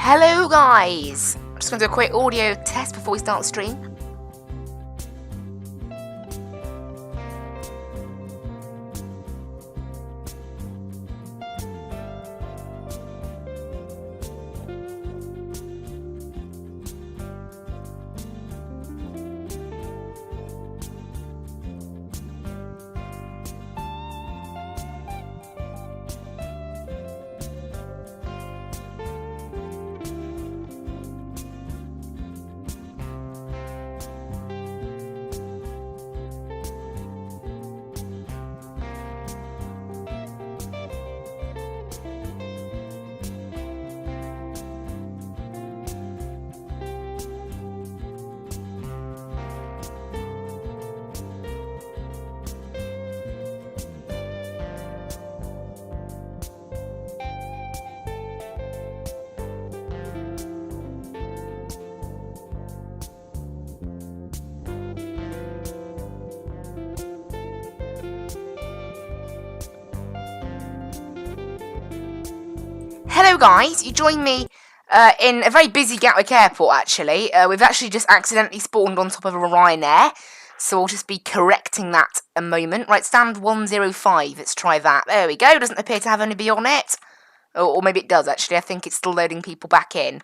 Hello guys! I'm just going to do a quick audio test before we start the stream. Hello guys, you join me in a very busy Gatwick airport actually. We've actually just accidentally spawned on top of a Ryanair, so we'll just be correcting that a moment. Right, stand 105, let's try that. There we go, doesn't appear to have anybody on it. Or maybe it does actually, I think it's still loading people back in.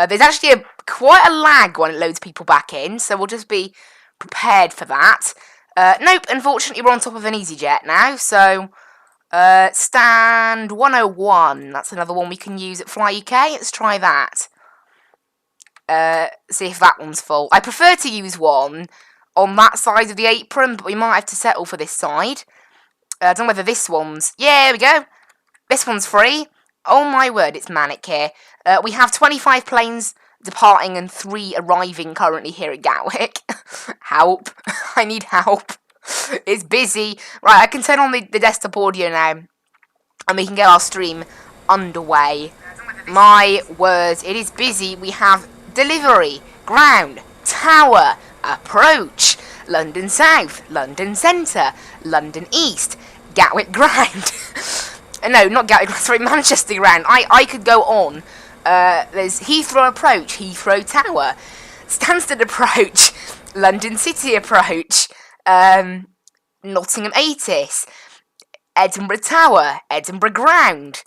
There's actually quite a lag when it loads people back in, so we'll just be prepared for that. Nope, unfortunately we're on top of an EasyJet now, so... stand 101, that's another one we can use at Fly UK, let's try that. See if that one's full. I prefer to use one on that side of the apron, but we might have to settle for this side. I don't know whether this one's... Yeah, there we go. This one's free. Oh my word, it's manic here. We have 25 planes departing and 3 arriving currently here at Gatwick. Help. I need help. It's busy. Right, I can turn on the desktop audio now. And we can get our stream underway. My words, it is busy. We have delivery, ground, tower, approach, London South, London Centre, London East, Gatwick ground. No, not Gatwick ground, sorry, Manchester ground. I could go on. There's Heathrow approach, Heathrow tower, Stansted approach, London City approach, Nottingham ATIS, Edinburgh Tower, Edinburgh Ground,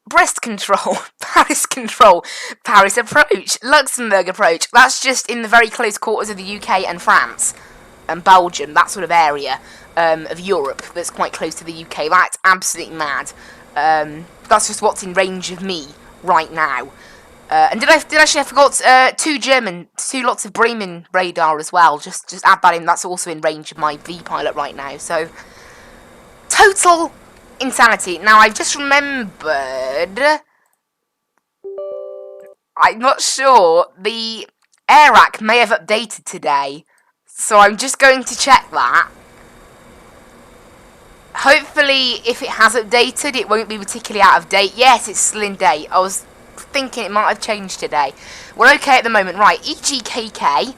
Brest Control, Paris Control, Paris Approach, Luxembourg Approach. That's just in the very close quarters of the UK and France and Belgium, that sort of area of Europe that's quite close to the UK. That's absolutely mad. That's just what's in range of me right now. And I forgot 2 lots of Bremen radar as well. Just add that in. That's also in range of my V pilot right now. So total insanity. Now I've just remembered. I'm not sure the air rack may have updated today, so I'm just going to check that. Hopefully, if it has updated, it won't be particularly out of date. Yes, it's still in date. I was thinking it might have changed today. We're okay at the moment. Right, EGKK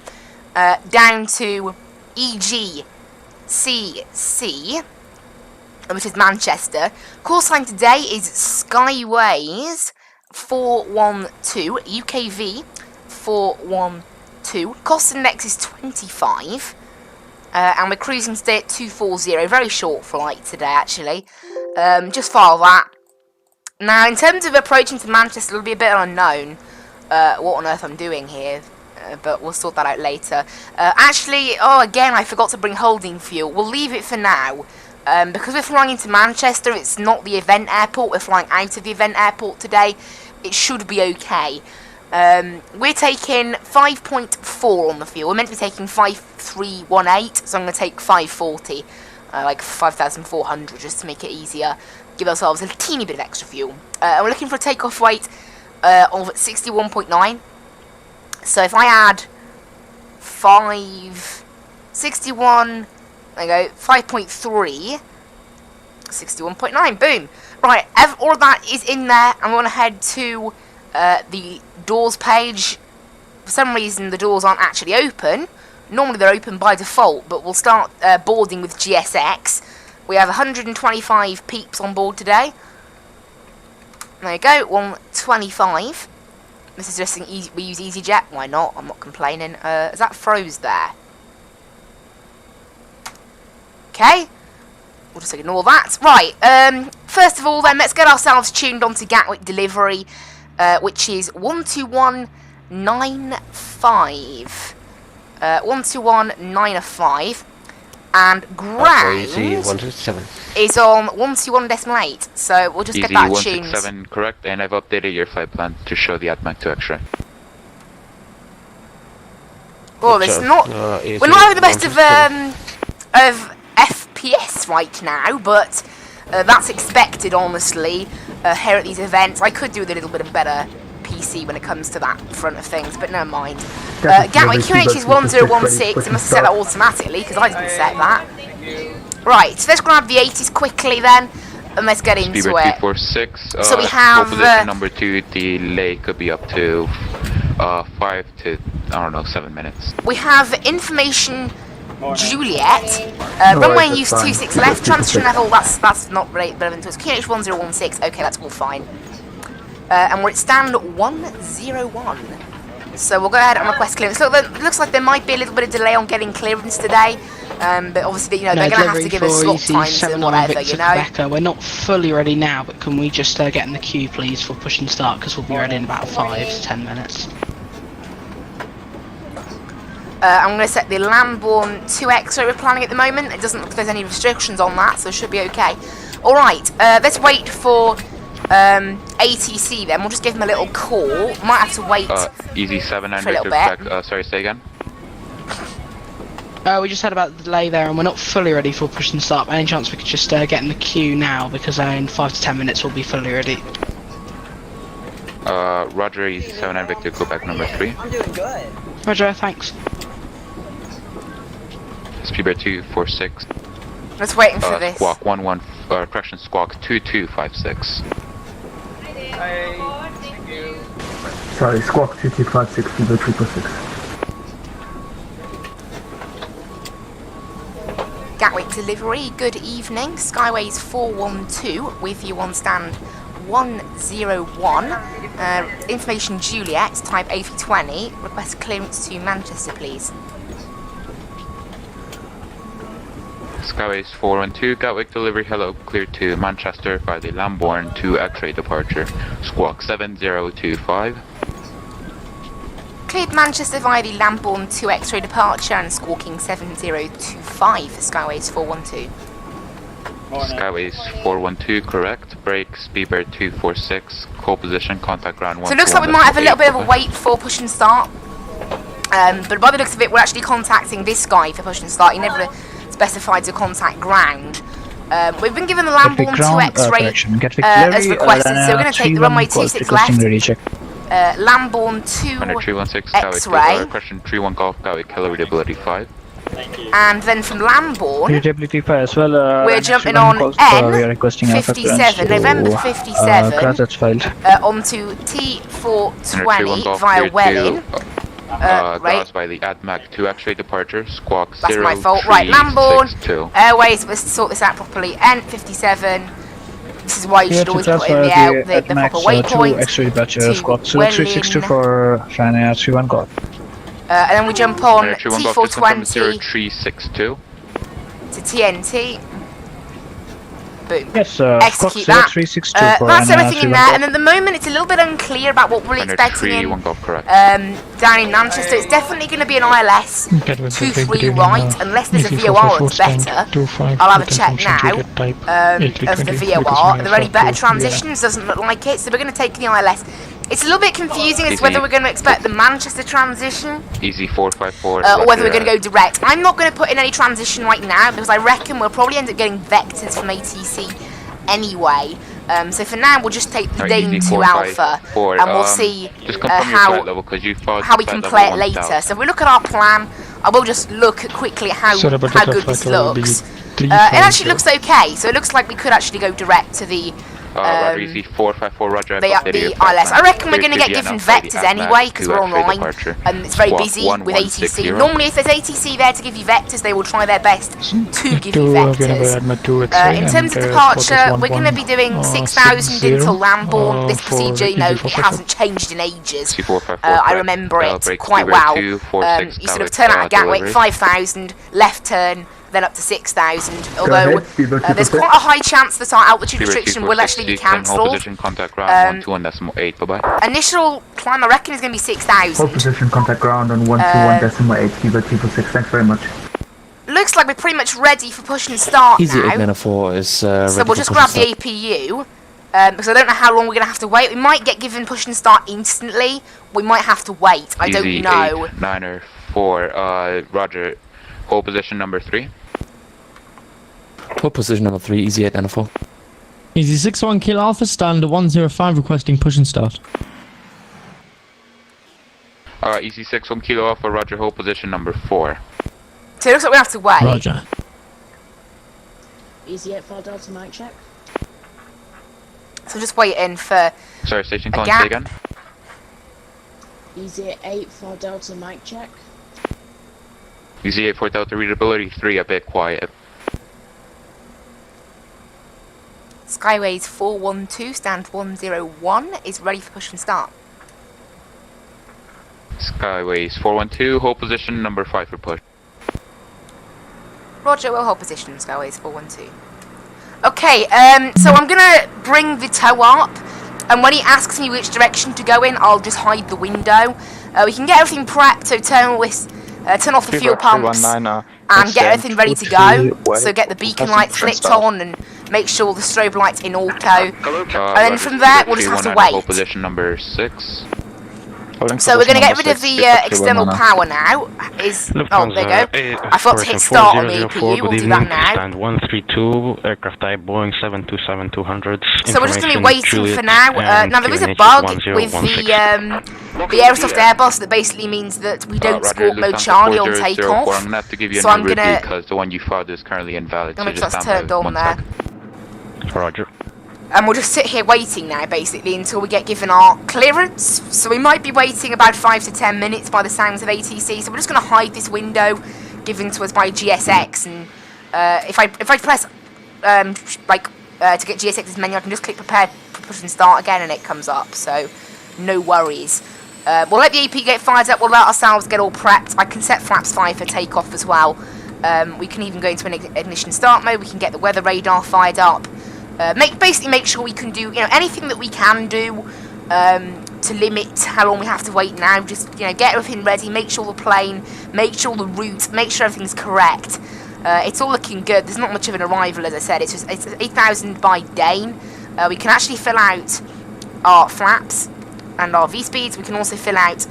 down to EGCC, which is Manchester. Call sign today is Skyways 412, UKV 412. Cost index is 25. And we're cruising today at 240. Very short flight today, actually. Just follow that. Now, in terms of approaching to Manchester, it'll be a bit unknown what on earth I'm doing here, but we'll sort that out later. Actually, again, I forgot to bring holding fuel. We'll leave it for now. Because we're flying into Manchester, it's not the event airport. We're flying out of the event airport today. It should be okay. We're taking 5.4 on the fuel. We're meant to be taking 5318, so I'm going to take 540, like 5,400, just to make it easier. Give ourselves a teeny bit of extra fuel. We're looking for a takeoff weight of 61.9. So if I add 61, there you go, 5.3, 61.9, boom. Right, all of that is in there. I'm going to head to the doors page. For some reason, the doors aren't actually open. Normally they're open by default, but we'll start boarding with GSX. We have 125 peeps on board today. There you go, 125. This is just we use EasyJet. Why not? I'm not complaining. Is that froze there? Okay. We'll just ignore that. Right. First of all, then, let's get ourselves tuned onto Gatwick delivery, which is 12195. 12195. And ground is on 121.8. So we'll just get that tuned. 167 correct, and I've updated your flight plan to show the ADMAC 2 X-ray. Well, it's not. We're not having the best of FPS right now, but that's expected, honestly. Here at these events, I could do with a little bit of better PC when it comes to that front of things, but never mind. Gatwick QNH is 1016. I must have set that automatically because I didn't set that. Right, so let's grab the 80s quickly then, and let's get into it. 246. So we have position number 2. Delay could be up to 5 to 7 minutes. We have information. Juliet, runway use 26 left, transition level, that's not relevant to us. QNH 1016, okay, that's all fine. And we're at stand 101. So we'll go ahead and request clearance. Look, it looks like there might be a little bit of delay on getting clearance today. But obviously, they're going to have to give us slot times and whatever, Becca. We're not fully ready now, but can we just get in the queue, please, for push and start, because we'll be ready in about 5 to 10 minutes. I'm going to set the Lambourne 2X we're planning at the moment. It doesn't look like there's any restrictions on that, so it should be okay. Alright, let's wait for ATC then. We'll just give them a little call. Might have to wait Easy 7 and for a little bit. Sorry, say again? We just had about the delay there, and we're not fully ready for push and start. Any chance we could just get in the queue now, because in 5 to 10 minutes we'll be fully ready. Roger, Easy 7 and Victor, go back number 3. I'm doing good. Roger, thanks. Speedbird 246. Let's waiting for this. Squawk 2256. Sorry, Squawk 2256, Speedbird 346. Gatwick delivery, good evening. Skyways 412 with you on stand 101. Information Juliet, type A320. Request clearance to Manchester, please. Skyways 412, Gatwick delivery, hello, clear to Manchester by the Lambourne 2 X-ray departure, squawk 7025. Cleared Manchester via the Lambourne 2 X-ray departure and squawking 7025 for Skyways 412. Skyways 412, correct, break, Speedbird 246, call position, contact ground 1. So it looks like we might have a little bit of a wait for push and start. But by the looks of it, we're actually contacting this guy for push and start. He never specified to contact ground. We've been given the Lambourne 2 X-ray as requested, so we're going to take the runway 26 left. Lambourne 2 X-ray. Question 31 Golf, Gatwick, hello, readability 5. And then from Lambourne, as well, we're jumping on N57, November 57, onto T420 via Welling. Right. By the ADMAC 2 X-ray departure, squawk 0. That's my fault. Right, Lambourne Airways, let's sort this out properly. N57. This is why you should always put in the proper waypoint. X-ray departure, squawk 0362 for China 31 Golf. And then we jump on T420 0362 to TNT. Boom. Yes, execute that. That's everything in there, and at the moment it's a little bit unclear about what we're expecting down in Manchester. It's definitely going to be an ILS 23 right, unless there's a VOR that's better. I'll have a check now of the VOR. Are there any better transitions? Doesn't look like it, so we're going to take the ILS. It's a little bit confusing as to whether we're going to expect the Manchester transition Easy 454 or whether we're going to go direct. I'm not going to put in any transition right now because I reckon we'll probably end up getting vectors from ATC anyway. So for now we'll just take the Dane 2 Alpha and we'll see how we can play it later. So if we look at our plan, I will just look quickly at how good this looks. It actually looks okay, so it looks like we could actually go direct to the Roger, easy 454, Roger. They up the ILS. I reckon we're going to get given vectors anyway because we're online and it's very busy with ATC. Normally if there's ATC there to give you vectors, they will try their best to give you vectors. In terms of departure, we're going to be doing 6,000 into Lambourne. This procedure, you know, it hasn't changed in ages. I remember it quite well. You sort of turn out at Gatwick, 5,000, left turn, then up to 6,000. Although there's quite a high chance that our altitude restriction will actually be cancelled. Initial climb, I reckon, is going to be 6,000. Hold position, contact ground on 121.8, Kiva 246. Thanks very much. Looks like we're pretty much ready for push and start Easy now. 894 is So we'll just grab the APU. Because I don't know how long we're going to have to wait. We might get given push and start instantly. We might have to wait. I don't know. 994, Roger. Hold position number 3. Hold position number 3, easy 894. Easy 61 Kilo Alpha, stand 105 requesting push and start. Easy 61 Kilo Alpha, Roger. Hold position number 4. So it looks like we have to wait. Roger. Easy 84 Delta mic check. So just waiting for. Sorry, station calling, say again. Easy 84 Delta mic check. Easy 84 Delta readability 3, a bit quiet. Skyways 412, stand 101 is ready for push and start. Skyways 412, hold position number 5 for push. Roger, we'll hold position, Skyways 412. Okay, so I'm gonna bring the tow up, and when he asks me which direction to go in, I'll just hide the window. We can get everything prepped, so turn off the fuel pumps, and get everything ready to go. So get the beacon lights flicked on, and make sure the strobe light's in auto. And then from there, we'll just have to wait. Position number 6. So we're going to get rid of the external power now. Oh, there you go. I forgot to hit start on the APU. We'll do that now. Stand 132, aircraft type Boeing 727-200. So we're just going to be waiting for now. Now there is a bug with the Aerosoft Airbus that basically means that we don't score mode Charlie on takeoff. I'm going to have to give you so a I'm new going to because the one you filed is currently invalid. make sure that's turned on there. Roger. And we'll just sit here waiting now, basically, until we get given our clearance. So we might be waiting about 5 to 10 minutes by the sounds of ATC. So we're just going to hide this window given to us by GSX. And if I press to get GSX's menu, I can just click prepare for push and start again, and it comes up. So no worries. We'll let the AP get fired up. We'll let ourselves get all prepped. I can set flaps 5 for takeoff as well. We can even go into an ignition start mode. We can get the weather radar fired up. Basically make sure we can do anything that we can do to limit how long we have to wait now. Just get everything ready, make sure the plane, make sure the route, make sure everything's correct. It's all looking good. There's not much of an arrival, as I said. It's 8,000 by Dane. We can actually fill out our flaps and our V-speeds. We can also fill out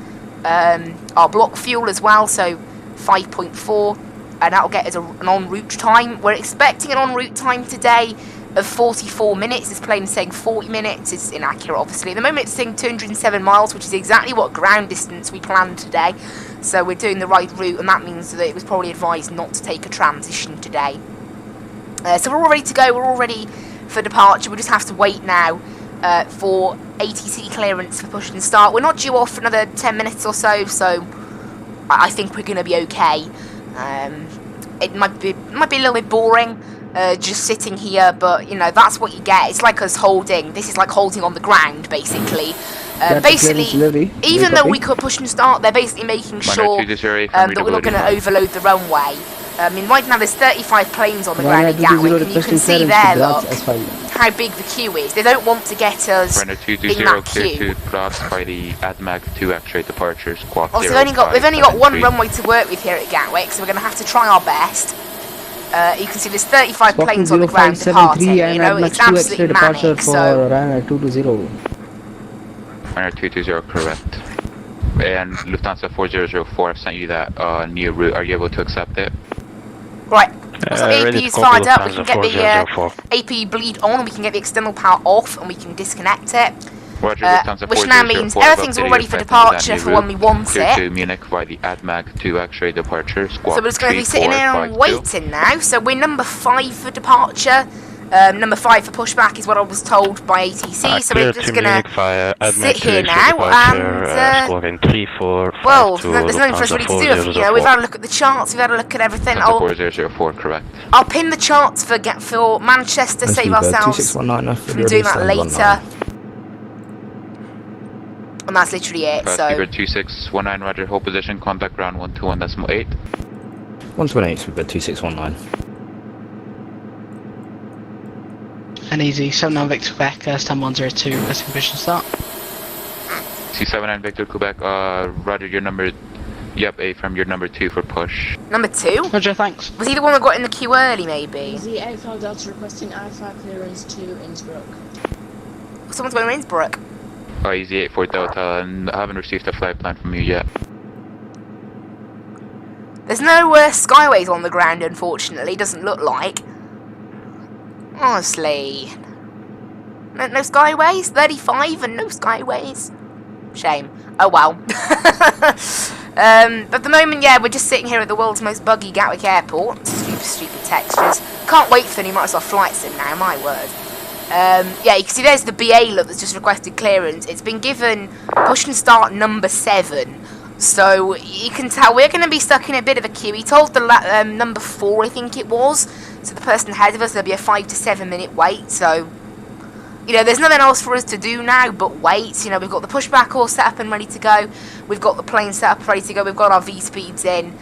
our block fuel as well, so 5.4, and that'll get us an en route time. We're expecting an en route time today of 44 minutes. This plane is saying 40 minutes. It's inaccurate, obviously. At the moment it's saying 207 miles, which is exactly what ground distance we planned today. So we're doing the right route, and that means that it was probably advised not to take a transition today. So we're all ready to go. We're all ready for departure. We just have to wait now for ATC clearance for push and start. We're not due off for another 10 minutes or so, so I think we're going to be okay. It might be a little bit boring, just sitting here, but that's what you get. It's like us holding. This is like holding on the ground, basically. Basically, even though we could push and start, they're basically making sure that we're not going to overload the runway. I mean, right now there's 35 planes on the ground at Gatwick, and you can see there, look, how big the queue is. They don't want to get us in that queue. By the ADMAG 2 X-ray departure squawk. Also, we've only got one runway to work with here at Gatwick, so we're going to have to try our best. You can see there's 35 planes on the ground departing. It's absolutely manic. So Ryanair 220. Ryanair 220, correct. And Lufthansa 4004, I've sent you that new route. Are you able to accept it? Right. So the AP is fired up. We can get the AP bleed on. We can get the external power off, and we can disconnect it. Which now means everything's all ready for departure for when we want it. To Munich by the ADMAG 2 X-ray departure squawk. So we're just going to be sitting here and waiting now. So we're number 5 for departure. Number 5 for pushback is what I was told by ATC, so we're clear just to gonna Munich via sit ADMAC here 2 now, departure, and squawk in 3452 well, there's nothing for us really to do. Lufthansa You know, we've 404. had a look at the charts, we've had a look at everything. Lufthansa 4004, correct. I'll pin the charts for Manchester, save ourselves from doing that later. And that's literally it, so... Speedbird 2619, roger, hold position, contact ground 121.8. 128, Speedbird 2619. And easy, 79 Victor Quebec, stand 102, requesting permission start. C79 Victor Quebec, roger, your number... Yep, A from your number 2 for push. Number 2? Roger, thanks. Was he the one that got in the queue early, maybe? The A5 Delta requesting I5 clearance to Innsbruck. Someone's going to Innsbruck. Easy 84 Delta, and I haven't received a flight plan from you yet. There's no skyways on the ground, unfortunately, doesn't look like. Honestly. No skyways? 35 and no skyways? Shame. Oh well. But at the moment, yeah, we're just sitting here at the world's most buggy Gatwick airport. Stupid textures. Can't wait for any Microsoft flights in now, my word. Yeah, you can see there's the BA look that's just requested clearance. It's been given push and start number 7. So you can tell we're going to be stuck in a bit of a queue. He told the number 4, I think it was. So the person ahead of us, there'll be a 5 to 7 minute wait. So, you know, there's nothing else for us to do now but wait. You know, we've got the pushback all set up and ready to go. We've got the plane set up ready to go. We've got our V-speeds in.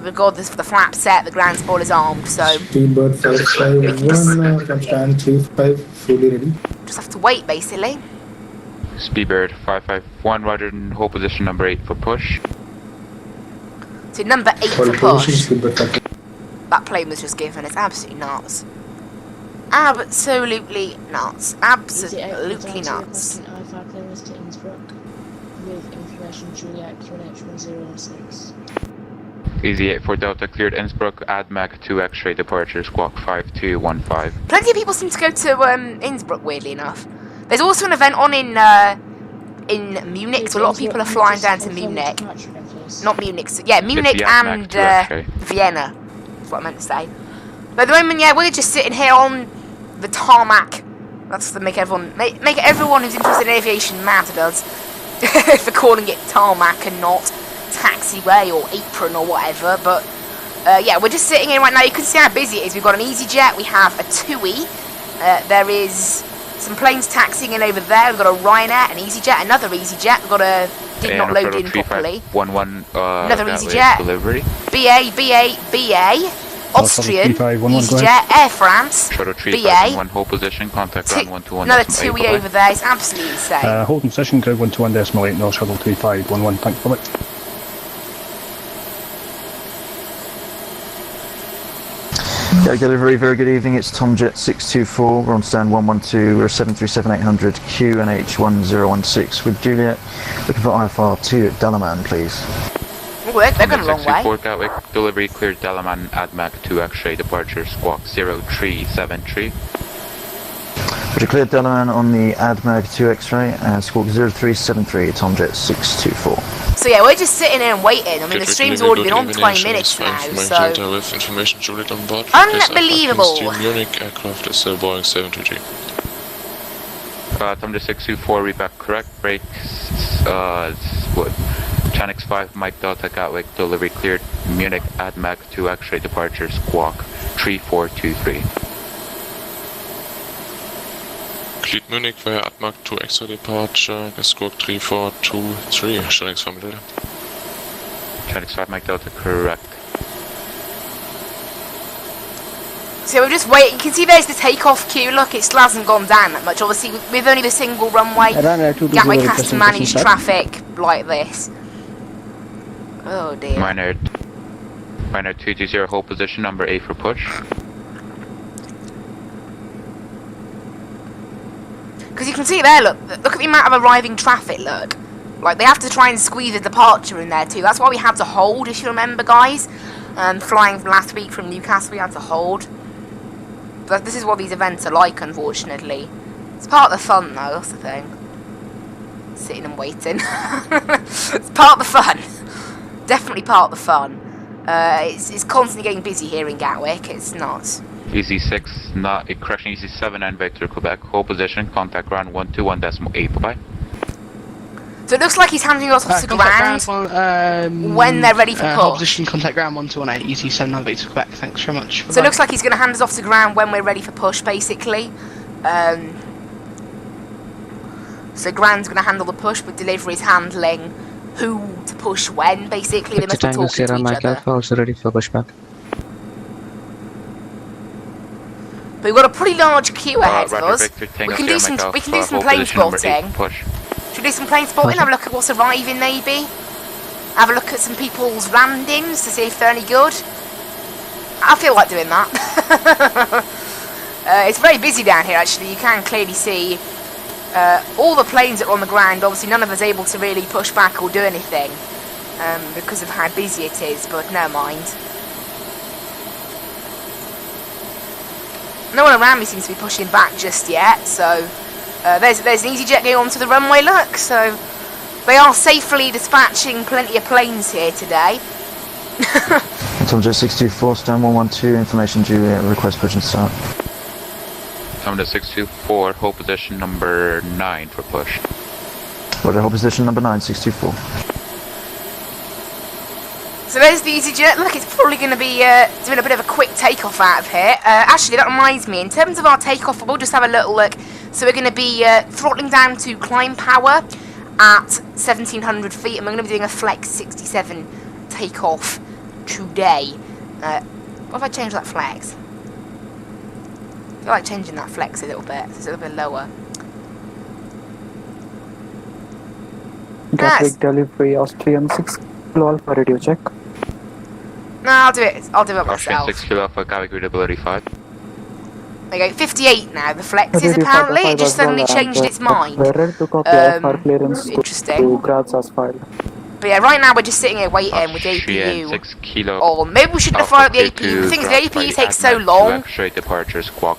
We've got the flap set, the ground spoiler's armed, so... Speedbird 5511, Captain 35, fully ready. Just have to wait, basically. Speedbird 551, roger, and hold position number 8 for push. So number 8 for Position, push. Speedbird 5. That plane was just given. It's absolutely nuts. Absolutely nuts. Absolutely nuts. Requesting I5 clearance to Innsbruck with information Juliet QNH1016. Easy 84 Delta, cleared Innsbruck, ADMAC 2 X-ray departure, squawk 5215. Plenty of people seem to go to Innsbruck, weirdly enough. There's also an event on in Munich, so a lot of people are flying down to Munich. Not Munich, so, yeah, Munich and Vienna. That's what I meant to say. But at the moment, yeah, we're just sitting here on the tarmac. That's to make everyone who's interested in aviation mad at us for calling it tarmac and not taxiway or apron or whatever. But yeah, we're just sitting here right now. You can see how busy it is. We've got an EasyJet, we have a TUI, there is some planes taxiing in over there. We've got a Ryanair, an EasyJet, another EasyJet. We've got a did not load in properly. Another EasyJet. Delivery. BA, Austrian, EasyJet, Air France, BA, hold position, contact ground 121. Another TUI over there. It's absolutely insane. Holding position, ground 121.8, North Shuttle 3511, thanks for it. Yeah, delivery, very good evening, it's Tomjet 624, we're on stand 112, we're 737-800 QNH1016 with Juliet, looking for IFR2 at Dalaman, please. They're going a long way. 64 Gatwick, delivery cleared Dalaman, ADMAC 2 X-ray departure, squawk 0373. Would you clear Dalaman on the ADMAC 2 X-ray and squawk 0373, Tomjet 624. So yeah, we're just sitting here and waiting. I mean, the stream's already been on 20 minutes now, so... With information Juliet on board. Unbelievable! Munich aircraft is still Boeing 723. Tomjet 624, read back correct, brakes, Chanix 5, Mike Delta Gatwick, delivery cleared, Munich, ADMAC 2 X-ray departure, squawk 3423. Cleared Munich via ADMAC 2 X-ray departure, squawk 3423, Chanix 5 Delta. Chanix 5, Mike Delta, correct. So we're just waiting. You can see there's the takeoff queue. Look, it still hasn't gone down that much. Obviously, with only the single runway, Gatwick has to manage traffic like this. Oh dear. Minor 220, hold position, number 8 for push. Because you can see there, look at the amount of arriving traffic, look. Like, they have to try and squeeze a departure in there too. That's why we had to hold, if you remember, guys. Flying last week from Newcastle, we had to hold. But this is what these events are like, unfortunately. It's part of the fun, though, that's the thing. Sitting and waiting. It's part of the fun. Definitely part of the fun. It's constantly getting busy here in Gatwick. It's not. Easy 6, not correction, Easy 7 and Victor Quebec. Hold position, contact ground 121.8, bye. So it looks like he's handing us off to ground when they're ready for push. Hold position, contact ground 1218, Easy 7 and Victor Quebec. Thanks very much. So it looks like he's going to hand us off to ground when we're ready for push, basically. So ground's going to handle the push, but delivery's handling who to push when, basically. They must be talking to each other. Also ready for pushback. But we've got a pretty large queue ahead of us. Victor, We can do some plane spotting. Should we do some plane spotting? Have a look at what's arriving, maybe. Have a look at some people's landings to see if they're any good. I feel like doing that. It's very busy down here, actually. You can clearly see all the planes that are on the ground. Obviously, none of us able to really push back or do anything because of how busy it is, but never mind. No one around me seems to be pushing back just yet, so there's an EasyJet going onto the runway, look, so they are safely dispatching plenty of planes here today. Tomjet 624, stand 112, information Juliet, request push and start. Tomjet 624, hold position number 9 for push. Roger, hold position number 9, 624. So there's the EasyJet. Look, it's probably going to be doing a bit of a quick takeoff out of here. Actually, that reminds me, in terms of our takeoff, we'll just have a little look. So we're going to be throttling down to climb power at 1700 feet, and we're going to be doing a Flex 67 takeoff today. What if I change that Flex? I feel like changing that Flex a little bit, so it's a little bit lower. Gatwick delivery, Austrian 6 Kilo Alpha radio check. No, I'll do it myself. Austrian 6 Kilo Alpha, Gatwick readability 5. There you go, 58 now, the Flex is apparently. It just suddenly changed its mind. We're ready to copy IFR clearance interesting. to Graz as filed. But yeah, right now we're just sitting here waiting with the APU. 6 Kilo Or maybe we shouldn't have fired up the APU. The thing is, the APU takes so long.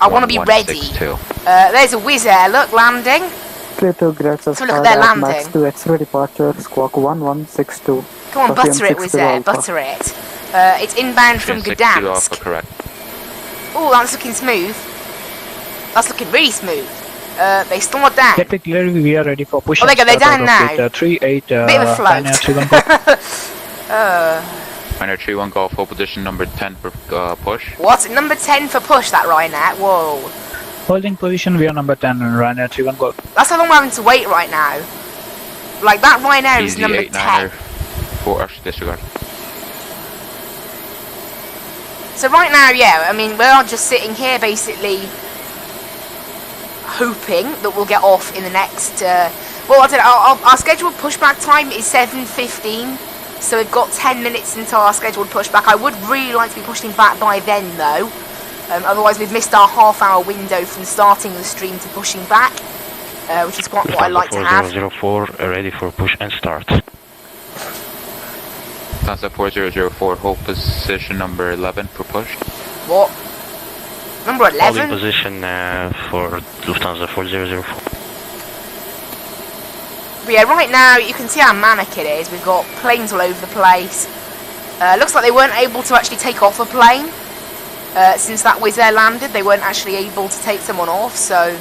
I want to be ready. There's a Wizz Air, look, landing. Clear to Graz as So look at their landing. Max 2 X-ray departure, squawk 1162. Come on, butter it, Wizz Air, butter it. It's inbound from Gdansk. Oh, that's looking smooth. That's looking really smooth. They slowed down. Gatwick delivery, we are ready for push. Oh, there you go, they're down now. 38, bit of a float. Ryanair 31 Golf, hold position number 10 for push. What? Number 10 for push, that Ryanair? Whoa. Holding position, we are number 10 and Ryanair 31 Golf. That's how long we're having to wait right now. Like, that Ryanair is number 10. 4 actually disregard. So right now, yeah, I mean, we are just sitting here basically hoping that we'll get off in the next, well, I don't know, our scheduled pushback time is 7:15, so we've got 10 minutes until our scheduled pushback. I would really like to be pushing back by then, though, otherwise we've missed our half-hour window from starting the stream to pushing back, which is quite what I like to have. 4004, ready for push and start. Lufthansa 4004, hold position number 11 for push. What? Number 11? Holding position for Lufthansa 4004. But yeah, right now you can see how manic it is. We've got planes all over the place. Looks like they weren't able to actually take off a plane. Since that Wizz Air landed, they weren't actually able to take someone off, so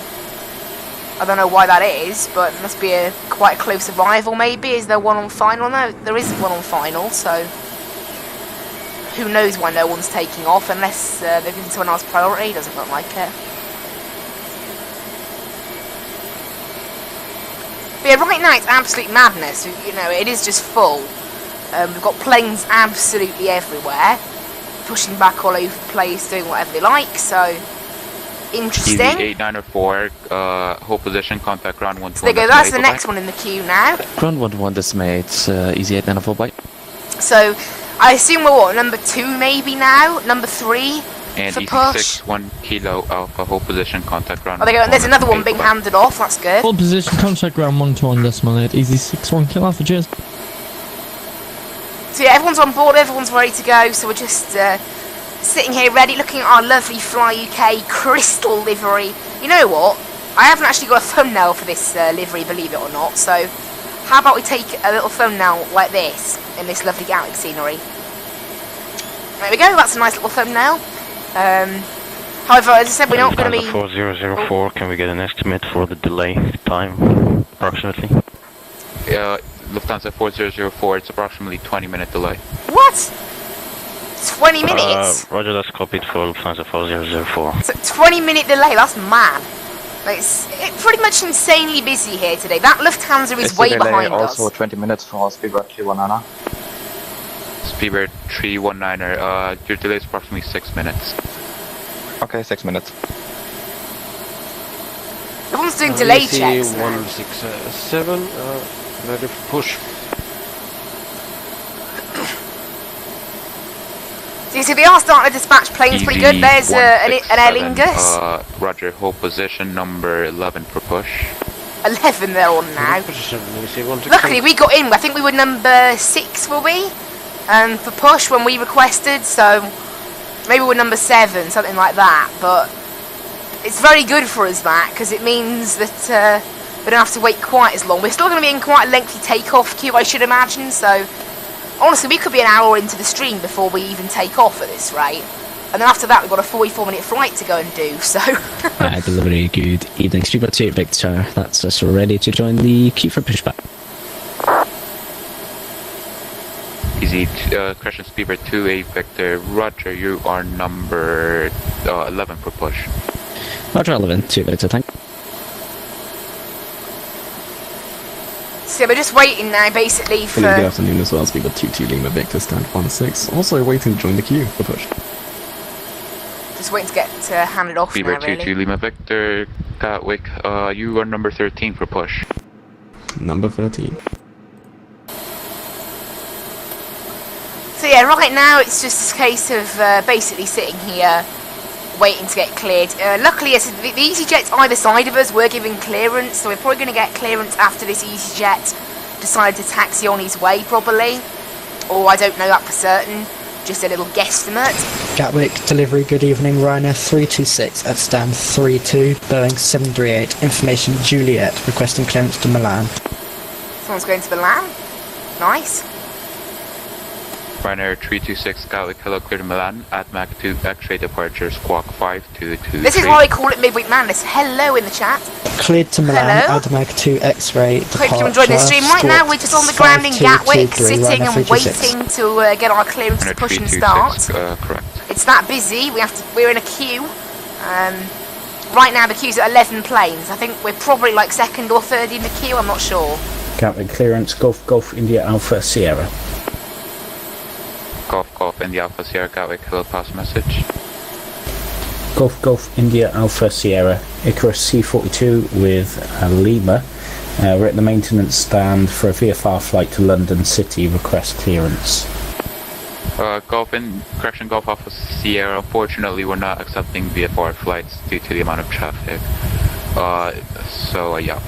I don't know why that is, but it must be quite a close arrival maybe. Is there one on final? No, there isn't one on final, so who knows why no one's taking off, unless they've given someone else priority. Doesn't look like it. But yeah, right now it's absolute madness. You know, it is just full. We've got planes absolutely everywhere, pushing back all over the place, doing whatever they like, so interesting. Easy 8904, hold position, contact ground 121. So there you go, that's the next one in the queue now. Ground 121 decimates, easy 8904, bye. So, I assume we're what, number 2 maybe now? Number 3 and for easy push? 6, 1 Kilo Alpha, hold position, contact ground. Oh, there you go, and there's another one being handed off, that's good. Hold position, contact ground 121.8, easy 61 Kilo Alpha, cheers. So yeah, everyone's on board, everyone's ready to go, so we're just sitting here ready, looking at our lovely Fly UK crystal livery. You know what? I haven't actually got a thumbnail for this livery, believe it or not, so how about we take a little thumbnail like this, in this lovely Gatwick scenery. There we go, that's a nice little thumbnail. However, as I said, we're not going to be... 4004, can we get an estimate for the delay time, approximately? Lufthansa 4004, it's approximately 20-minute delay. What? 20 minutes? Roger, that's copied for Lufthansa 4004. So 20-minute delay, that's mad. Like, it's pretty much insanely busy here today. That Lufthansa is way behind us. Also 20 minutes for Speedbird 319er. Speedbird 319er, your delay is approximately 6 minutes. Okay, 6 minutes. Everyone's doing delay checks. 167, ready for push. So they are starting to dispatch planes pretty good. There's an Aer Lingus. Roger, hold position number 11 for push. 11 they're on now. Luckily we got in, I think we were number 6, were we? For push when we requested, so maybe we're number 7, something like that. But it's very good for us that, because it means that we don't have to wait quite as long. We're still going to be in quite a lengthy takeoff queue, I should imagine, so honestly we could be an hour into the stream before we even take off at this rate. And then after that we've got a 44-minute flight to go and do, so... Delivery, good evening. Speedbird 2 Victor, that's us ready to join the queue for pushback. Easy, Crescent Speedbird 2A Victor, Roger, you are number 11 for push. Roger, 11, 2 Victor, thank you. So we're just waiting now, basically, for... Good afternoon as well, Speedbird 22 Lima Victor, stand 16. Also waiting to join the queue for push. Just waiting to get handed off Speedbird now, really. 22 Lima Victor, Gatwick, you are number 13 for push. Number 13. So yeah, right now it's just a case of basically sitting here, waiting to get cleared. Luckily, yes, the EasyJets either side of us were given clearance, so we're probably going to get clearance after this EasyJet decided to taxi on his way, probably. Or I don't know that for certain, just a little guesstimate. Gatwick, delivery, good evening, Ryanair 326 at stand 32, Boeing 738, information Juliet, requesting clearance to Milan. Someone's going to Milan. Nice. Ryanair 326 Gatwick, hello, clear to Milan, at Mach 2 X-ray departure, squawk 5223. This is why we call it Midweek Madness. Hello in the chat. Cleared to Milan, Hello. Admag 2 X-ray departure. Hope you're enjoying the stream. Right now we're just on the ground in Gatwick, sitting and waiting to get our clearance to push and start. Correct. It's that busy. We're in a queue. Right now the queue's at 11 planes. I think we're probably like second or third in the queue. I'm not sure. Gatwick clearance, Golf India Alpha Sierra. Golf India Alpha Sierra, Gatwick, hello, pass message. Golf India Alpha Sierra, Icarus C42 with Lima. We're at the maintenance stand for a VFR flight to London City, request clearance. Golf Alpha Sierra, unfortunately we're not accepting VFR flights due to the amount of traffic. Yeah.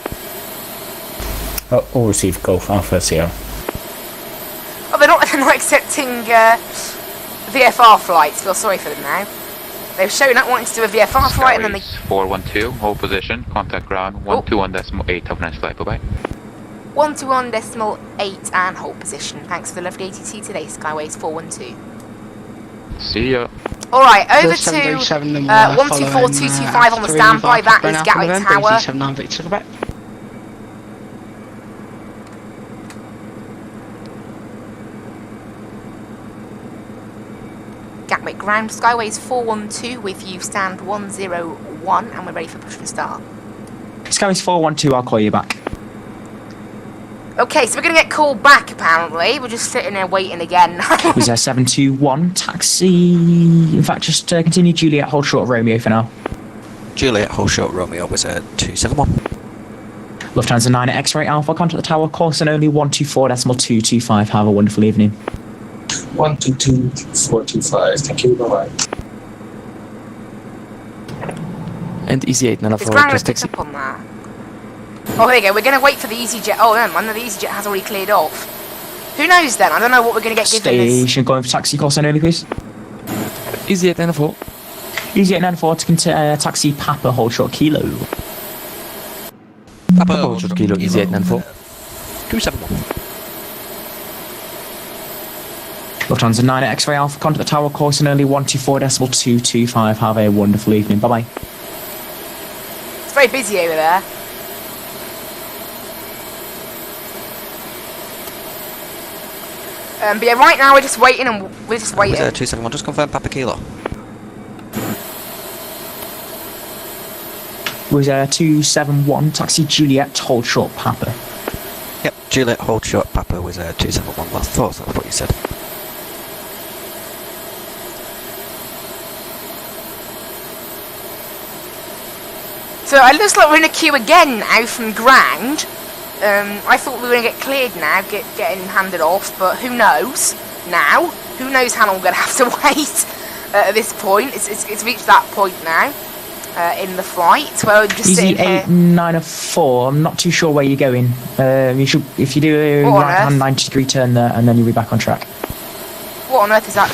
All received Golf Alpha Sierra. Oh, they're not accepting VFR flights. Feel sorry for them now. They've shown up wanting to do a VFR flight and then they... 412, hold position, contact ground, 121.8, have a nice flight, bye-bye. 121.8 and hold position. Thanks for the lovely ATT today, Skyways 412. See ya. Alright, over to 124225 on the standby. That is Gatwick Tower. 79 Victor, Quebec. Gatwick ground, Skyways 412 with you, stand 101, and we're ready for push and start. Skyways 412, I'll call you back. Okay, so we're going to get called back apparently. We're just sitting there waiting again. Who's there? 721, taxi. In fact, just continue Juliet, hold short Romeo for now. Juliet, hold short Romeo was at 271. Lufthansa 9 at X-ray Alpha, contact the tower, course and only 124.225. Have a wonderful evening. 122.425. Thank you. Bye bye. And Easy 894. Is Ground picked up on that? Oh, there you go. We're going to wait for the EasyJet. Oh, no, man, the EasyJet has already cleared off. Who knows then? I don't know what we're going to get given. Station going for taxi, course and only, please. Easy 894. Easy 894 to taxi Papa, hold short Kilo. Papa, hold short Kilo. Easy 894. 271. Lufthansa 9 at X-ray Alpha, contact the tower course in early 124.225. Have a wonderful evening. Bye-bye. It's very busy over there. But yeah, right now we're just waiting and we're just waiting. 271, just confirm Papa Kilo. Was 271, taxi Juliet, hold short Papa. Yep, Juliet, hold short Papa was 271 last thought, that's what you said. So it looks like we're in a queue again now from ground. I thought we were going to get cleared now, getting handed off, but who knows now? Who knows how long we're going to have to wait at this point? It's reached that point now in the flight. Well, just Easy sitting here. 8904, I'm not too sure where you're going. You should, if you do a right-hand 90-degree turn there, and then you'll be back on track. What on earth is that?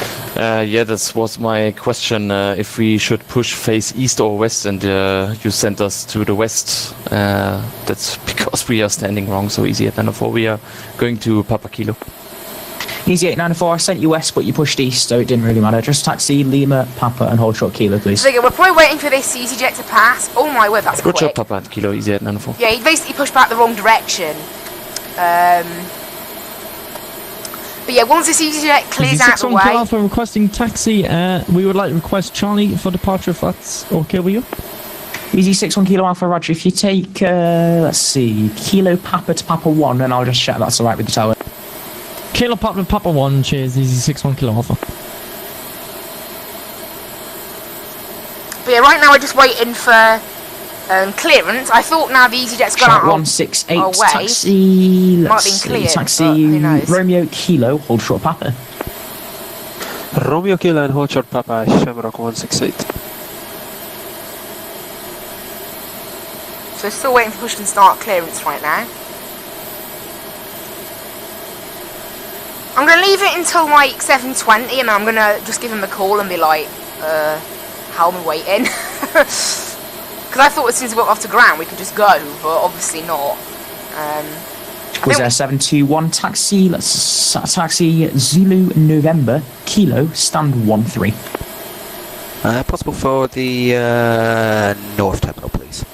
Yeah, this was my question. If we should push face east or west, and you sent us to the west. That's because we are standing wrong. So Easy 8904, we are going to Papa Kilo. Easy 8904, I sent you west, but you pushed east, so it didn't really matter. Just taxi Lima, Papa, and hold short Kilo, please. So we're probably waiting for this EasyJet to pass. Oh my word, that's Good quick. job, Papa Kilo, Easy 8904. Yeah, he basically pushed back the wrong direction. But yeah, once this EasyJet clears out the way... Kilo Alpha requesting taxi. We would like to request Charlie for departure if that's okay with you. Easy 61 Kilo Alpha, Roger. If you take, let's see, Kilo Papa to Papa 1, and I'll just check that's alright with the tower. Kilo Papa 1, cheers, Easy 61 Kilo Alpha. But yeah, right now we're just waiting for clearance. I thought now the EasyJet's gone out 168, away. taxi, Might let's have been see, cleared, taxi but who knows? Romeo Kilo, hold short Papa. Romeo Kilo and hold short Papa, Shamrock 168. So we're still waiting for push and start clearance right now. I'm going to leave it until like 7:20 and I'm going to just give him a call and be like, how am I waiting? Because I thought as soon as we got off the ground we could just go, but obviously not. Was there 721 taxi, taxi Zulu November, Kilo, stand 13. Possible for the North Terminal, please.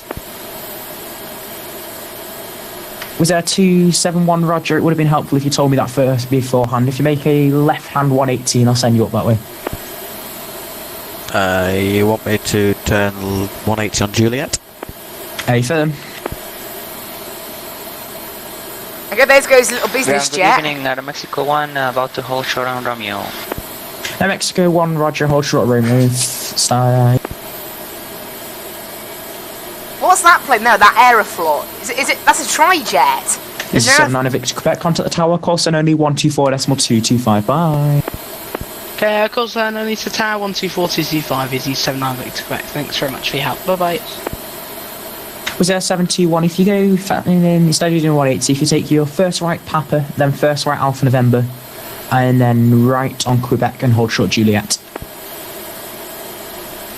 Was there 271 Roger? It would have been helpful if you told me that first beforehand. If you make a left-hand 118, I'll send you up that way. You want me to turn 180 on Juliet? Hey, firm. Okay, there goes a little business jet. Good evening, Mexico 1, about to hold short on Romeo. Mexico 1, Roger, hold short Romeo. What's that plane? No, that Aeroflot. Is it? That's a tri-jet. This is 79 Victor Quebec, contact the tower, course and only 124.225, bye. Okay, course and only to tower 124.225 is 79 Victor Quebec. Thanks very much for your help. Bye bye. Was there 721? If you go instead of doing 180, if you take your first right Papa, then first right Alpha November, and then right on Quebec and hold short Juliet.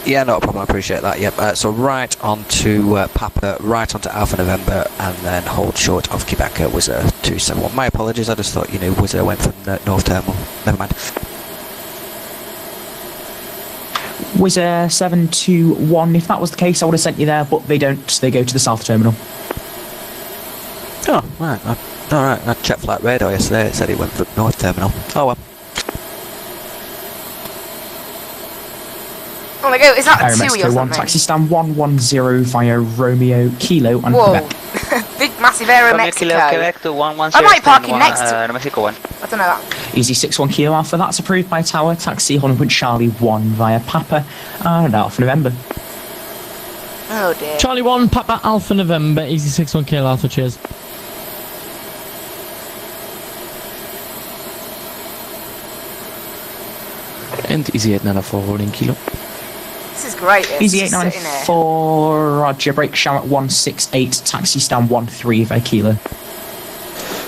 Yeah, not a problem, I appreciate that, yep. So right onto Papa, right onto Alpha November, and then hold short of Quebec was 271. My apologies, I just thought, Wizard went from North Terminal. Never mind. Was there 721? If that was the case, I would have sent you there, but they don't. They go to the South Terminal. Oh, right. Alright, I checked flight radar yesterday, it said he went from North Terminal. Oh well. Oh my god, is that a TUI Mexico or 1, something? taxi stand 110 via Romeo Kilo and Whoa. Quebec. Big massive Aero Romeo Mexico. Kilo Quebec to 110. I might park in next to Mexico 1. I don't know that. Easy 61 Kilo Alpha, that's approved by Tower, taxi 100 Charlie 1 via Papa and Alpha November. Oh dear. Charlie 1, Papa Alpha November, Easy 61 Kilo Alpha, cheers. And Easy 8904 holding Kilo. This is great. Easy 894, Roger, break shower at 168, taxi stand 13 via Kilo.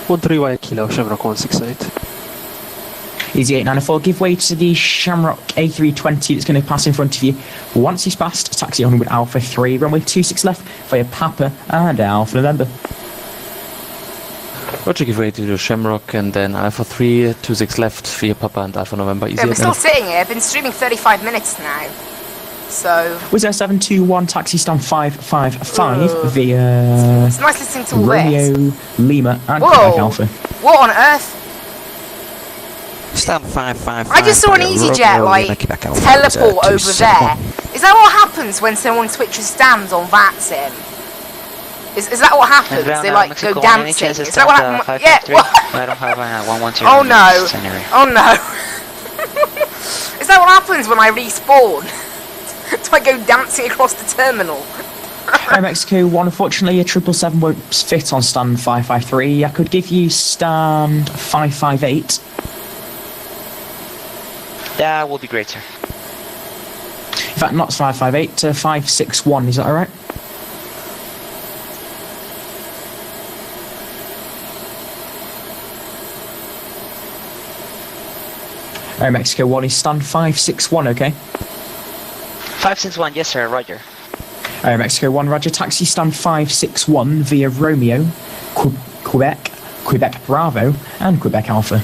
131 Kilo, Shamrock 168. Easy 894, give way to the Shamrock A320 that's going to pass in front of you. Once he's passed, taxi on with Alpha 3, runway 26 left via Papa and Alpha November. Roger, give way to the Shamrock, and then Alpha 3, 26 left, via Papa and Alpha November. Yeah, we're still sitting here. I've been streaming 35 minutes now. So... Was there 721 taxi stand 555 via... It's nice listening to all Romeo, this. Lima, and Whoa. Quebec Alpha. What on earth? Stand 555. I just saw an EasyJet, like, teleport over there. Is that what happens when someone switches stands on Vatsim? Is that what happens? They, like, go dancing? Is that what happens? Yeah, what? I don't have a 112. Oh no. Oh no. Is that what happens when I respawn? Do I go dancing across the terminal? Air Mexico 1, unfortunately, a 777 won't fit on stand 553. I could give you stand 558. That will be great, sir. In fact, not 558, 561, is that alright? Air Mexico 1 is stand 561, okay? 561, yes sir, roger. Air Mexico 1, roger. Taxi stand 561 via Romeo, Quebec Bravo, and Quebec Alpha.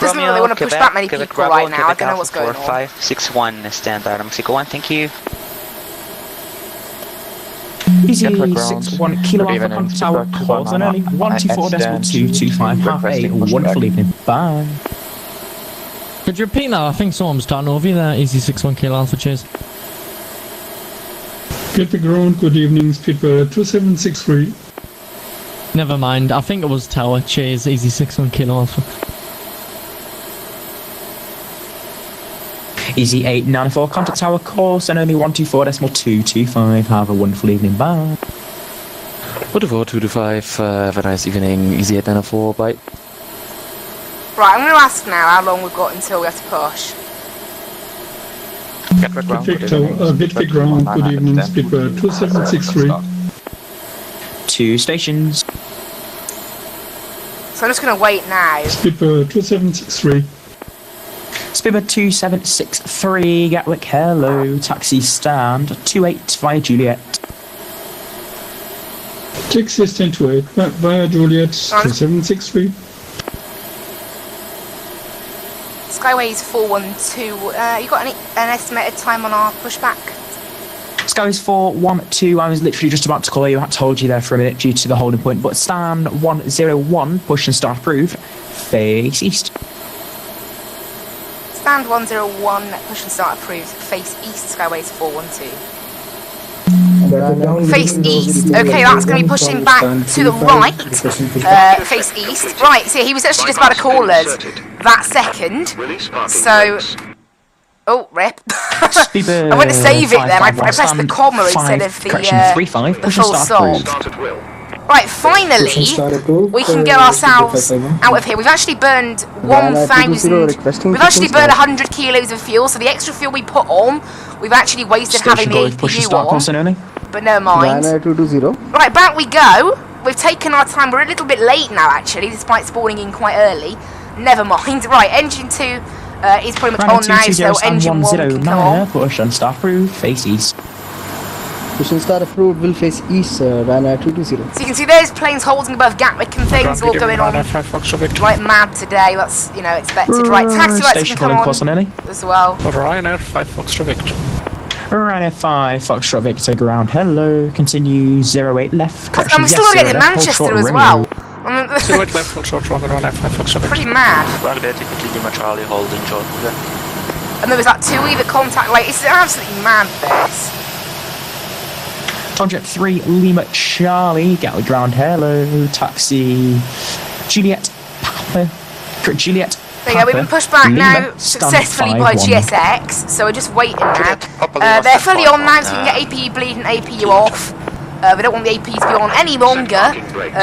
Doesn't look like they want to push that many Quebec people Bravo, right now. I Quebec don't know what's Alpha going on. 561, stand Air Mexico 1, thank you. Easy 61 Kilo Alpha Contact Tower calls and only 124.225. Have a wonderful evening. Bye. Could you repeat that? I think someone's starting over you there. Easy 61 Kilo Alpha, cheers. Gatwick ground, good evening, Speedbird 2763. Never mind, I think it was Tower, cheers. Easy 61 Kilo Alpha. Easy 894 Contact Tower course and only 124.225. Have a wonderful evening. Bye. 225, have a nice evening. Easy 894, bye. Right, I'm going to ask now how long we've got until we have to push. Gatwick ground, good evening, Speedbird 2763. 2 stations. So I'm just going to wait now. Speedbird 2763. Speedbird 2763, Gatwick, hello. Taxi stand 28 via Juliet. Taxi is 1028 via Juliet 2763. Skyways 412. You got an estimated time on our pushback? Skyways 412, I was literally just about to call you. I told you there for a minute due to the holding point. But stand 101, push and start approved. Face east. Stand 101, push and start approved. Face east, Skyways 412. Face east. Okay, that's going to be pushing back to the right. Face east. Right, so he was actually just about to call us that second. So... Oh, rip. I went to save it then. I pressed the comma instead of the full stop. Right, finally, we can get ourselves out of here. We've actually burned 1,000... We've actually burned 100 kilos of fuel, so the extra fuel we put on, we've actually wasted having the APU on. But never mind. Right, back we go. We've taken our time. We're a little bit late now, actually, despite spawning in quite early. Never mind. Right, engine 2 is pretty much on now, so engine 1 can come on. Push and start approved, face east. Push and start approved, will face east, Ryanair 220. So you can see there's planes holding above Gatwick and things all going on like mad today. That's, you know, expected. Right, taxi lights can come on as well. Ryanair 5 Foxtrot Victor. Ryanair 5 Foxtrot Victor ground. Hello, continue 08 left. And we're still getting in Manchester as well. 08 left Foxtrot Ryanair 5 Foxtrot Victor. Pretty mad. Charlie holding John. And there was that TUI that contact, like, it's absolutely mad, this. Tonjet 3 Lima Charlie, Gatwick ground, hello, taxi, Juliet Papa, Juliet There you go, we've been pushed back now successfully by GSX, so we're just waiting now. They're fully on now, so we can get APU bleed and APU off. We don't want the AP to be on any longer.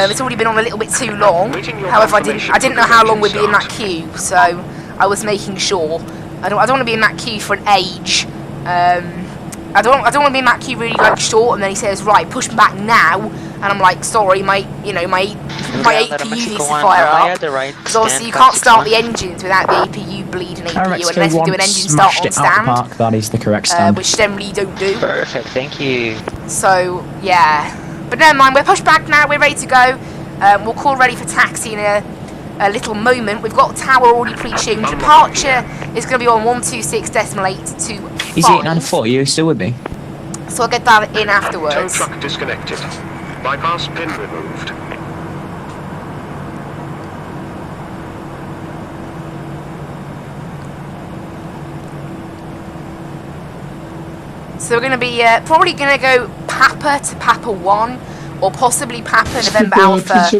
It's already been on a little bit too long. However, I didn't know how long we'd be in that queue, so I was making sure. I don't want to be in that queue for an age. I don't want to be in that queue really like short, and then he says, right, push back now, and I'm like, sorry, my APU needs to fire up, because obviously you can't start the engines without the APU bleeding APU unless you do an engine start on stand, that is the correct stand. Which generally you don't do. Perfect, thank you. So yeah, but never mind, we're pushed back now, we're ready to go. We'll call ready for taxi in a little moment. We've got tower already pre-tuned. Departure is going to be on 126.825. Is it 940? Are you still with me? So I'll get that in afterwards. Tow truck disconnected. Bypass pin removed. So we're going to be probably going to go Papa to Papa 1, or possibly Papa November Alpha to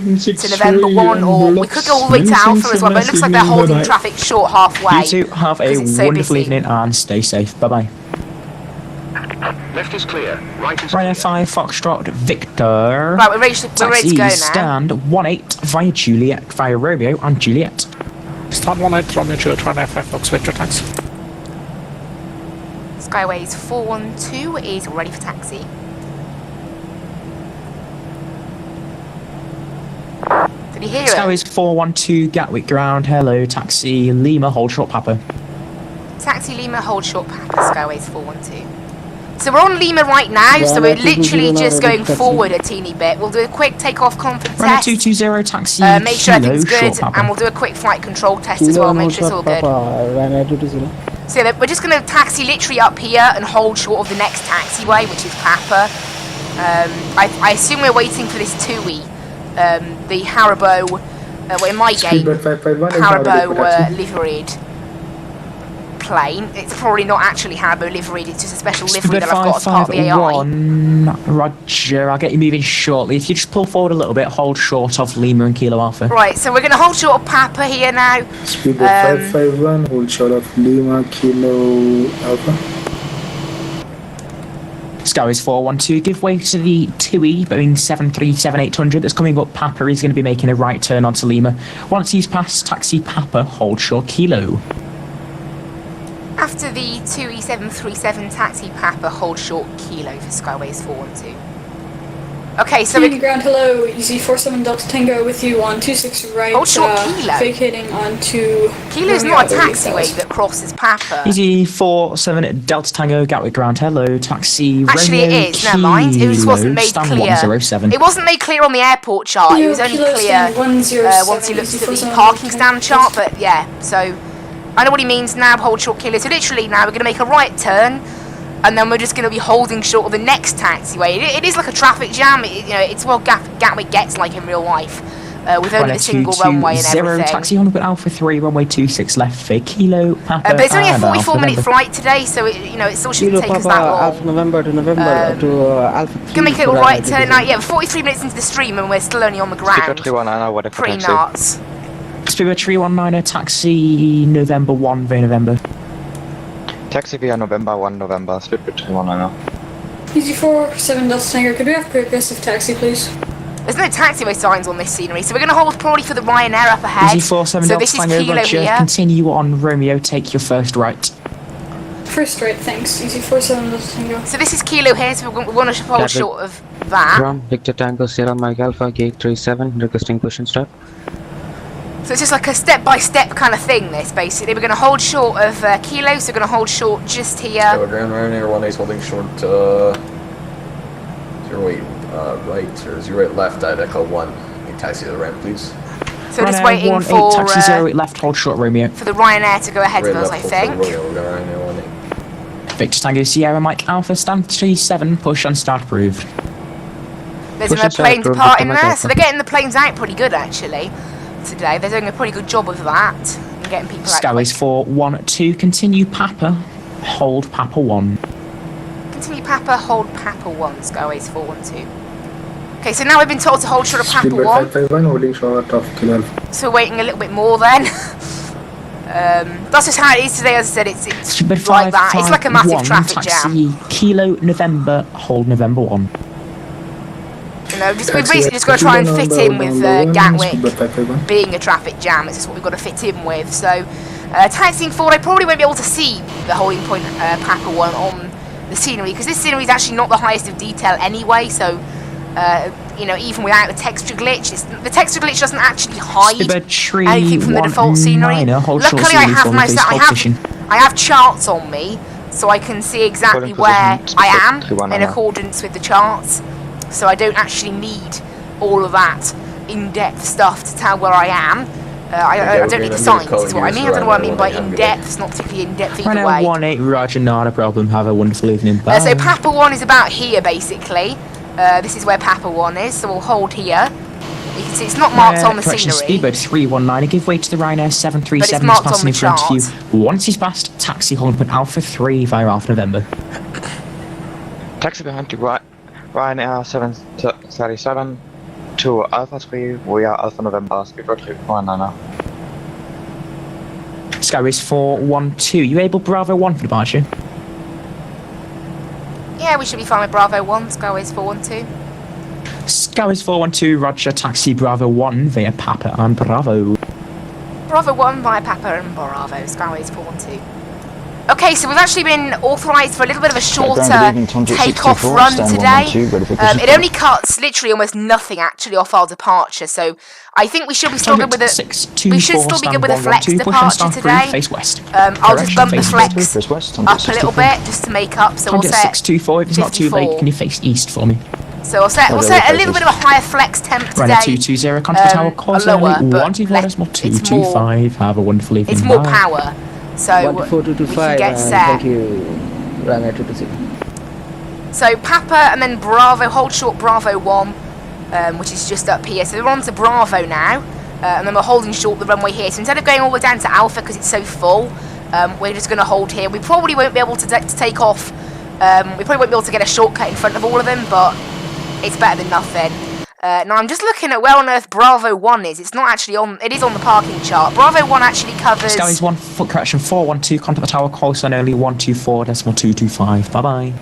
November 1, or we could go all the way to Alpha as well, but it looks like they're holding traffic short halfway. You two have a wonderful evening and stay safe. Bye-bye. Left is clear. Right is Ryanair 5 Foxtrot Victor. Right, we're ready to go now. Stand 18 via Juliet, via Romeo and Juliet. Stand 18 Romeo Juliet, Ryanair 5 Fox Victor, thanks. Skyways 412 is ready for taxi. Did you hear it? Skyways 412 Gatwick ground. Hello, taxi Lima, hold short Papa. Taxi Lima, hold short Papa, Skyways 412. So we're on Lima right now, so we're literally just going forward a teeny bit. We'll do a quick takeoff confidence test. 220 taxi make sure everything's good, and we'll do a quick flight control test as well, make sure it's all good. So we're just going to taxi literally up here and hold short of the next taxiway, which is Papa. I assume we're waiting for this TUI, the Haribo, well in my game, Haribo liveried plane. It's probably not actually Haribo liveried, it's just a special livery that I've got as part of the AI. Roger, I'll get you moving shortly. If you just pull forward a little bit, hold short of Lima and Kilo Alpha. Right, so we're going to hold short of Papa here now. Speedbird 551, hold short of Lima, Kilo Alpha. Skyways 412, give way to the TUI Boeing 737-800 that's coming up. Papa is going to be making a right turn onto Lima. Once he's passed taxi Papa, hold short Kilo. After the 2E737 taxi Papa, hold short Kilo for Skyways 412. Okay, so we ground hello, Easy 47 Delta Tango with you on 26 right. Hold short Kilo. Vacating onto. Kilo's not a taxiway that crosses Papa. Easy 47 Delta Tango Gatwick ground. Hello, taxi. Actually, Romeo it is. Never mind. It just wasn't made clear. 107. It wasn't made clear on the airport chart. It was only clear once you looked at the parking stand chart. But yeah, so. I know what he means now, hold short Kilo. So literally now we're going to make a right turn, and then we're just going to be holding short of the next taxiway. It is like a traffic jam. It's what Gatwick gets like in real life, with only a single runway and everything. Taxi on with Alpha 3, runway 26 left for Kilo Papa. But it's only a 44-minute flight today, so it still shouldn't take us that long. Alpha November to November to Alpha 3. We're going to make a little right turn now. Yeah, we're 43 minutes into the stream and we're still only on the ground. Pretty nuts. Speedbird 319 taxi November 1 via November. Taxi via November 1 November, Speedbird 319. Easy 47 Delta Tango, could we have progressive taxi please? There's no taxiway signs on this scenery, so we're going to hold probably for the Ryanair up ahead. Easy 47 so Delta this is Tango, Kilo Roger. here. Continue on Romeo, take your first right. First right, thanks. Easy 47 Delta Tango. So this is Kilo here, so we want to hold short of that. From Victor Tango, Sierra Mike Alpha, Gate 37, requesting push and start. So it's just like a step-by-step kind of thing, this, basically. We're going to hold short of Kilo, so we're going to hold short just here. So Grand Ryanair 1 is holding short, 08 right, or 08 left at Echo 1. You taxi to the ramp, please. So we're just waiting for taxi 08 left, hold short Romeo. For the Ryanair to go ahead of us, I think. Victor Tango, Sierra Mike Alpha, stand 37, push and start approved. There's another plane departing there, so they're getting the planes out pretty good, actually. Today they're doing a pretty good job of that and getting people out. Skyways 412, continue Papa, hold Papa 1. Continue Papa, hold Papa 1, Skyways 412. Okay, so now we've been told to hold short of Papa 1. 551, holding short of Kilo Alpha. So we're waiting a little bit more then. That's just how it is today, as I said, it's like that. It's like a massive traffic jam. Kilo November, hold November 1. We've basically just got to try and fit in with Gatwick being a traffic jam. It's just what we've got to fit in with. So, taxiing forward, I probably won't be able to see the holding point Papa 1 on the scenery, because this scenery is actually not the highest of detail anyway. So, even without the texture glitch, the texture glitch doesn't actually hide anything from the default scenery. Luckily, I have I have charts on me, so I can see exactly where I am in accordance with the charts. So I don't actually need all of that in-depth stuff to tell where I am. I don't need the signs, is what I mean. I don't know what I mean by in-depth. It's not particularly in-depth either way. Ryanair 18, roger, not a problem. Have a wonderful evening. Bye. So Papa 1 is about here, basically. This is where Papa 1 is, so we'll hold here. You can see it's not marked on the correction, scenery. Speedbird 319, give way to the Ryanair 737 But it's that's marked passing on in the front of you. chart. Once he's passed, taxi holding point Alpha 3 via Alpha November. Taxi behind you, Ryanair 737 to Alpha 3 via Alpha November, Speedbird 319. Skyways 412, you able Bravo 1 for departure? Yeah, we should be fine with Bravo 1. Skyways 412. Skyways 412, roger, taxi Bravo 1 via Papa and Bravo. Bravo 1 via Papa and Bravo. Skyways 412. Okay, so we've actually been authorised for a little bit of a shorter take-off run today. It only cuts literally almost nothing actually off our departure, so I think we should be still good with a we should still be good with a flex departure today. I'll just bump the flex up a little bit just to make up. So we'll set 624. If it's not too late, can you face east for me? So we'll set a little bit of a higher flex temp today. Ryanair 220, contact tower, cause lower, early, but 124.225. Have a wonderful evening. It's more power. So 14225 get set. thank you, Ryanair 226. So Papa and then Bravo, hold short Bravo 1, which is just up here. So we're on to Bravo now, and then we're holding short the runway here. So instead of going all the way down to Alpha because it's so full, we're just going to hold here. We probably won't be able to take off. We probably won't be able to get a shortcut in front of all of them, but it's better than nothing. Now I'm just looking at where on earth Bravo 1 is. It's not actually on. It is on the parking chart. Bravo 1 actually covers. Skyways 1 foot correction 412. Contact the tower. Call sign only 124.225. Bye bye.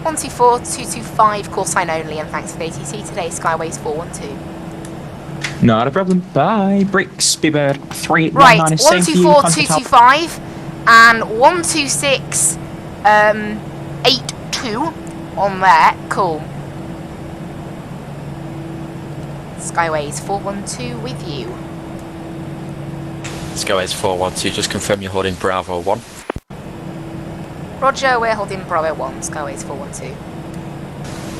124.225. Call sign only. And thanks for the ATC today. Skyways 412. Not a problem. Bye. Brakes. Speedbird 319 Right. is same for you. 124.225 and 126.82 on there. Cool. Skyways 412 with you. Skyways 412, just confirm you're holding Bravo 1. Roger, we're holding Bravo 1, Skyways 412.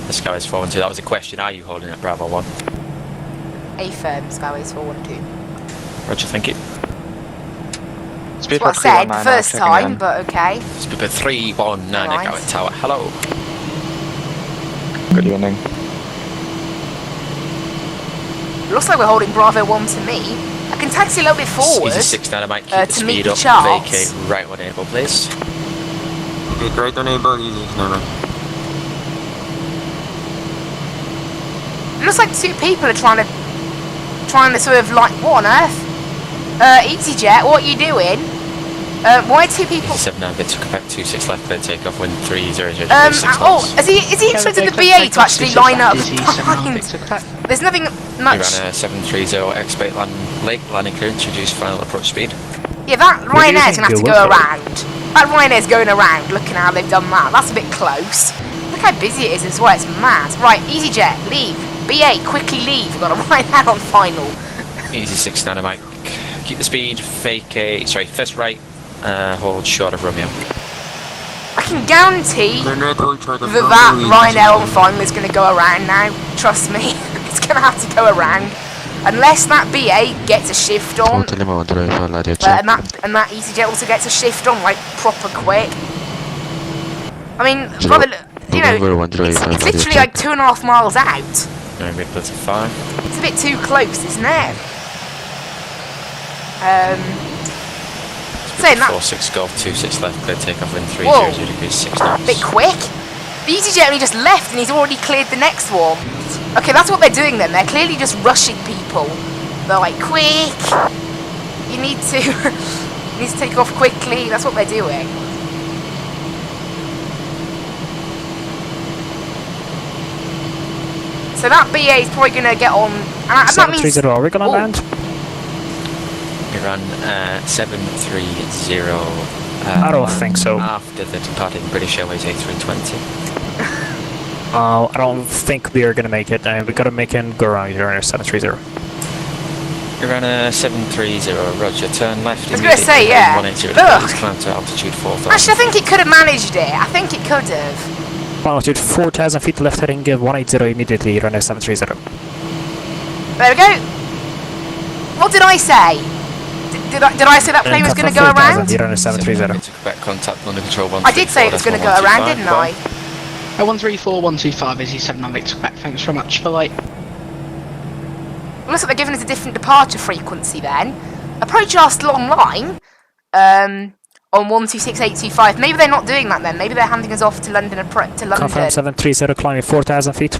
The Skyways 412, that was a question. Are you holding at Bravo 1? A firm, Skyways 412. Roger, thank you. That's what I said the first time, but okay. Speedbird 319 at Gatwick Tower. Hello. Good evening. Looks like we're holding Bravo 1 to me. I can taxi a little bit forward Easy 6 dynamite, keep the to speed meet the up, charts. vacate right on enable, please. Okay, right on enable, easy, It looks like two people are trying to sort of like, what on earth? EasyJet, what are you doing? Why two people? 79 bit, took back 26 left, clear takeoff, wind 300. Is he expected the BA to actually line up behind? There's nothing much. We ran a 730 X-Bait lake landing clearance, reduce final approach speed. Yeah, that Ryanair's gonna have to go around. That Ryanair's going around, looking how they've done that. That's a bit close. Look how busy it is as well, it's mad. Right, EasyJet, leave. BA, quickly leave. We've got to Ryanair on final. Easy 6 dynamite, keep the speed, vacate, sorry, first right, hold short of Romeo. I can guarantee that Ryanair on final is going to go around now. Trust me, it's going to have to go around. Unless that BA gets a shift on, and that EasyJet also gets a shift on, like, proper quick. I mean, brother, you know, it's literally like 2.5 miles out. No, mid plus 5. It's a bit too close, isn't it? Saying that. 46 golf, 26 left, clear takeoff, wind 300 degrees, 6 knots. Bit quick. The EasyJet only just left and he's already cleared the next one. Okay, that's what they're doing then. They're clearly just rushing people. They're like, quick! You need to take off quickly. That's what they're doing. So that BA is probably going to get on. And that means. Are we going to land? We run 730. I don't think so. After the departing British Airways A320. I don't think we are going to make it. We've got to make it go around here in 730. We ran a 730, roger, turn left. I was going to say, yeah. 180 degrees, climb to altitude 4,000. Actually, I think it could have managed it. I think it could have. Altitude 4,000 feet left heading, give 180 immediately, run a 730. There we go. What did I say? Did I say that plane was going to go around? You're on a 730. Quebec contact London Control 134. I did say it was going to go around, didn't I? 134, 125 is you7 on Victor Quebec. Thanks very much for like. Looks like they're giving us a different departure frequency then. Approach last long line. On 126825. Maybe they're not doing that then. Maybe they're handing us off to London to London. Confirm 730 climbing 4,000 feet.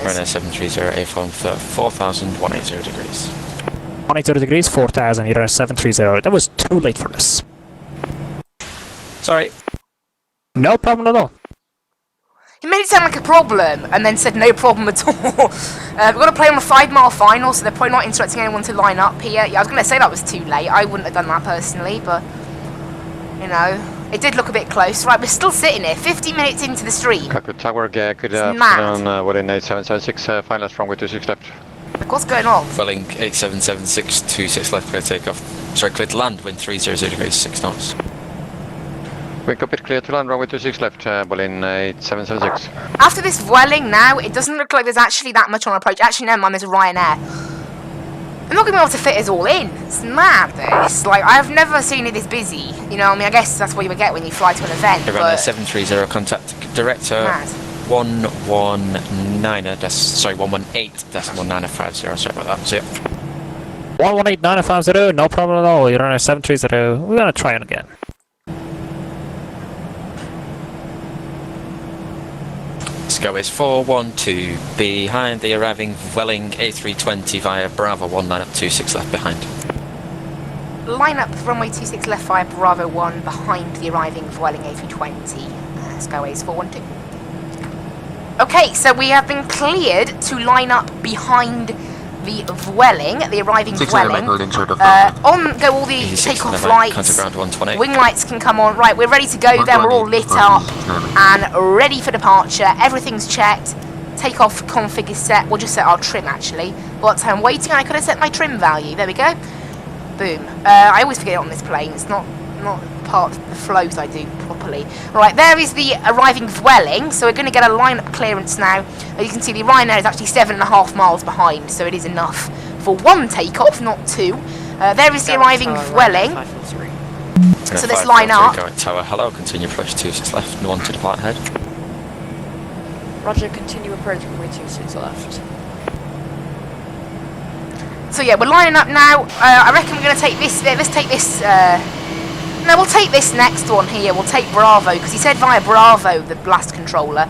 Runner 730 A-form for 4,180 degrees. 180 degrees, 4,000. You're on a 730. That was too late for us. Sorry. No problem at all. He made it sound like a problem and then said no problem at all. We've got to play on a 5-mile final, so they're probably not instructing anyone to line up here. Yeah, I was going to say that was too late. I wouldn't have done that personally, but, you know, it did look a bit close. Right, we're still sitting here, 50 minutes into the stream. Cockpit Tower, could on within 8776, finalist from with 26 left. What's going on? Welling 8776, 26 left, clear takeoff. Sorry, clear to land, wind 300 degrees, 6 knots. Wind cockpit clear to land, runway 26 left, Berlin 8776. After this Welling now, it doesn't look like there's actually that much on approach. Actually, never mind, there's a Ryanair. I'm not going to be able to fit us all in. It's mad, this. Like, I've never seen it this busy. You know, I mean, I guess that's what you would get when you fly to an event, Runner 730, contact director 118.950, sorry about that. So, yeah. 118.950, no problem at all. You're on a 730. We're going to try it again. Skyways 412 behind the arriving Welling A320 via Bravo 1, line up 26 left behind. Line up runway 26 left via Bravo 1 behind the arriving Welling A320. Skyways 412. Okay, so we have been cleared to line up behind the Welling, the arriving Welling. On go all the takeoff lights. Wing lights can come on. Right, we're ready to go then. We're all lit up and ready for departure. Everything's checked. Takeoff config is set. We'll just set our trim actually. While I'm waiting, I could have set my trim value. There we go. Boom. I always forget it on this plane. It's not part of the flows I do properly. Right, there is the arriving Welling, so we're going to get a line-up clearance now. As you can see, the Ryanair is actually 7.5 miles behind, so it is enough for one takeoff, not two. There is the arriving Welling. So let's line up. Tower, hello, continue approach 26 left, no one to depart ahead. Roger, continue approach runway 26 left. So yeah, we're lining up now. I reckon we're going to take this bit. Let's take this... No, we'll take this next one here. We'll take Bravo, because he said via Bravo, the blast controller. I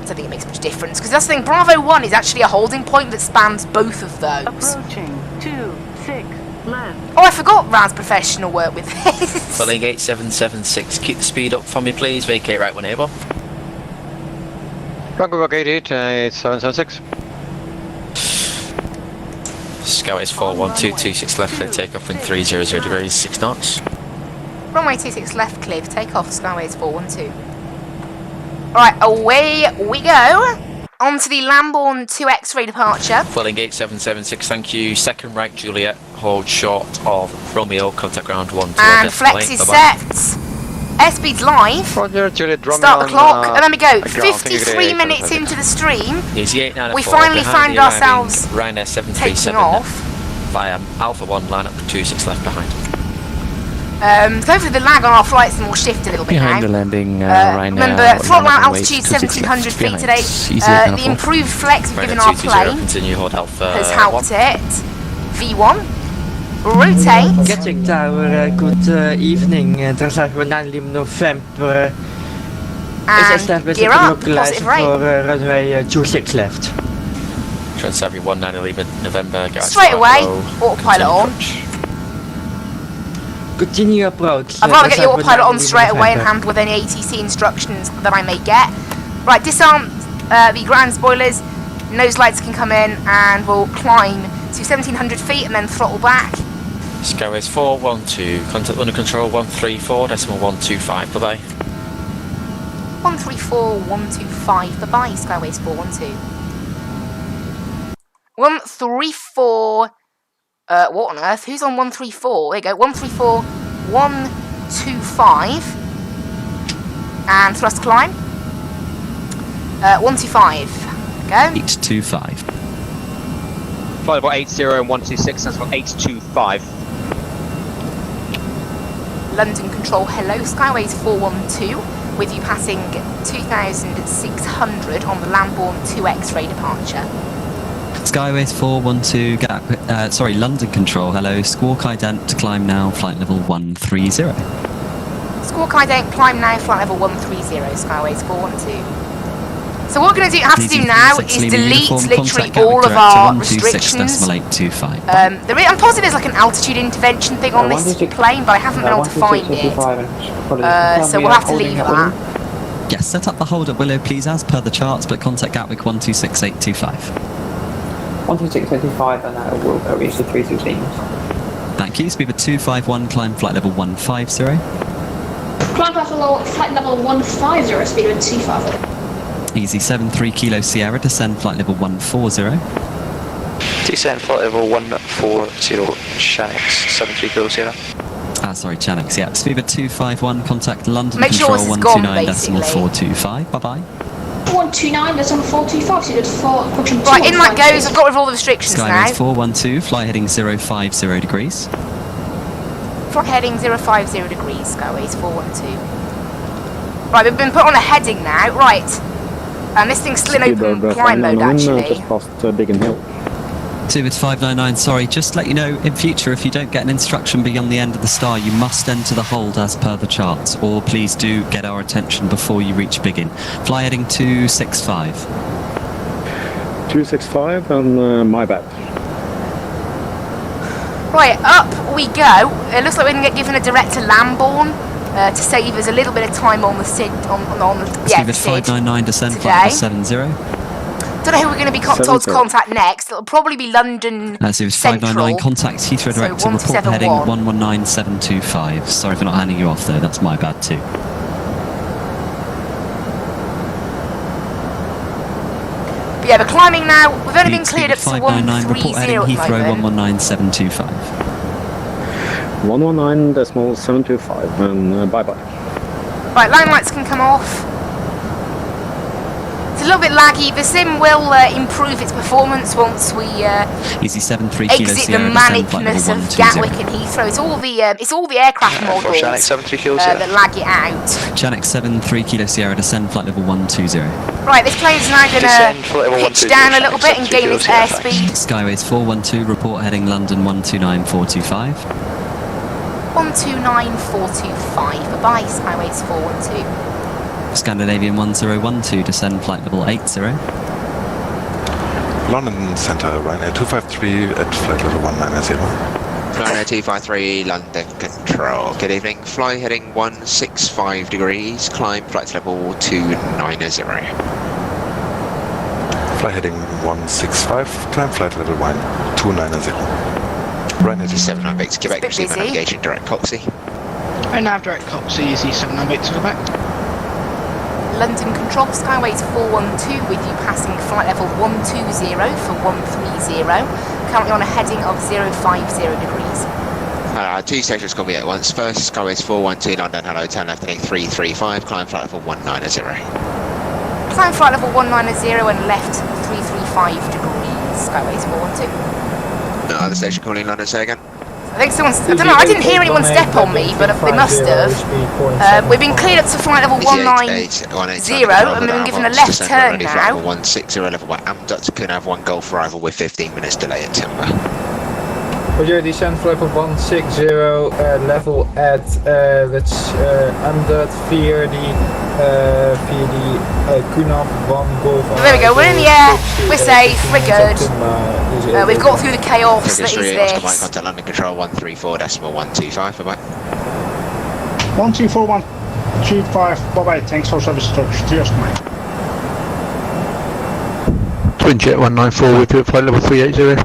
don't think it makes much difference, because that's the thing. Bravo 1 is actually a holding point that spans both of those. Approaching 26 left. Oh, I forgot Raz Professional worked with this. Welling 8776, keep the speed up for me, please. Vacate right when able. Vancouver 88, 776. Skyways 412, 26 left, clear takeoff, wind 300 degrees, 6 knots. Runway 26 left, clear for takeoff, Skyways 412. Alright, away we go. On to the Lambourne 2 X-ray departure. Welling 8776, thank you. Second right, Juliet, hold short of Romeo, contact ground 1. And flex is set. Airspeed's live. Roger, Juliet, Romeo. Start the clock, and then we go. 53 minutes into the stream. We finally found ourselves Ryanair 737 taking off. Via Alpha 1, line up 26 left behind. Hopefully the lag on our flights will shift a little bit Behind now. the landing right now. Remember, throttle out altitude 1700 feet today. The improved flex we've given our plane has helped it. V1. Rotate. Gatwick Tower, good evening. Transfer 9 November. And gear up, positive rate. For runway 26 left. Transfer 1911 November. Straight away, autopilot on. Continue approach. I'd rather get the autopilot on straight away and handle with any ATC instructions that I may get. Right, disarm the ground spoilers. Nose lights can come in and we'll climb to 1700 feet and then throttle back. Skyways 412, contact London Control 134.125, bye bye. 134.125, bye bye, Skyways 412. 134. What on earth? Who's on 134? There you go, 134.125. And thrust climb. 125. Go. 825. flight level 80 and 126, that's about 825. London Control, hello, Skyways 412, with you passing 2,600 on the Lambourne 2 X-ray departure. Skyways 412, London Control, hello, Squawk Ident to climb now, flight level 130. Squawk Ident, climb now, flight level 130, Skyways 412. So what we're going to have to do now is delete literally all of our restrictions. I'm positive there's like an altitude intervention thing on this plane, but I haven't been able to find it. So we'll have to leave that. Yes, set up the hold at Willow, please, as per the charts, but contact Gatwick 126825. 126.25 and that will reach the 316. Thank you. Speed 251, climb flight level 150. Climb flight level 150, speed of 250. Easy 73 Kilo Sierra, descend flight level 140. Descend flight level 140, Shanix, 73 Kilo Sierra. Chanix, yeah. Speed 251, contact London Make Control sure 129.425. Bye-bye. 129.425, so you did 4, approaching 2. Right, in that goes, I've got rid of all the restrictions now. Skyways 412, fly heading 050 degrees. Fly heading 050 degrees, Skyways 412. Right, we've been put on a heading now, right. And this thing's still in open climb mode, actually. Just past Biggin Hill. 599, sorry, just to let you know, in future, if you don't get an instruction beyond the end of the star, you must enter the hold as per the charts, or please do get our attention before you reach Biggin. Fly heading 265. 265 and my bad. Right, up we go. It looks like we're going to get given a direct to Lambourne to save us a little bit of time on the SID. On the SID 599, descend flight level 70. Don't know who we're going to be told to contact next. It'll probably be London Central. 599, contact Heathrow Direct to report heading 119725. Sorry for not handing you off though, that's my bad too. But yeah, we're climbing now. We've only been cleared up to 599, report heading Heathrow 119725. 119.725 and bye-bye. Right, line lights can come off. It's a little bit laggy. The sim will improve its performance once we Easy 73 Kilo exit Sierra, the manicness of Gatwick and Heathrow. It's all the aircraft models Shanix 73 Kilo that lag it out. Shanix 73 Kilo Sierra, descend flight level 120. Right, this plane's now going to pitch down a little bit and gain its airspeed. Skyways 412, report heading London 129425. 129425. Bye-bye, Skyways 412. Scandinavian 1012, descend flight level 80. London Centre, Ryanair 253 at flight level 190. Ryanair 253, London Control. Good evening. Fly heading 165 degrees, climb flight level 290. Fly heading 165, climb flight level 290. Ryanair 279 Victor, Quebec, receive and engaging direct Coxie. I now have direct Coxie, is E79 Victor, Quebec. London Control, Skyways 412 with you passing flight level 120 for 130, currently on a heading of 050 degrees. Two stations call me at once. First, Skyways 412 London, hello, turn left heading 335, climb flight level 190. Climb flight level 190 and left 335 degrees, Skyways 412. No other station calling London, say again. I think someone's, I don't know, I didn't hear anyone step on me, but they must have. We've been cleared up to flight level 190 and we've been given a left turn now. 160 level 1 Amduct, can have 1 Golf arrival with 15 minutes delay in timber. Roger, descend flight level 160, level at Amduct via the Kunav 1 Golf. There we go, we're in the air, we're safe, we're good. We've got through the chaos that is this. Contact London Control 134.125, bye-bye. 124.135, bye-bye, thanks for service instruction, cheers mate. Twinjet 194 with you at flight level 380.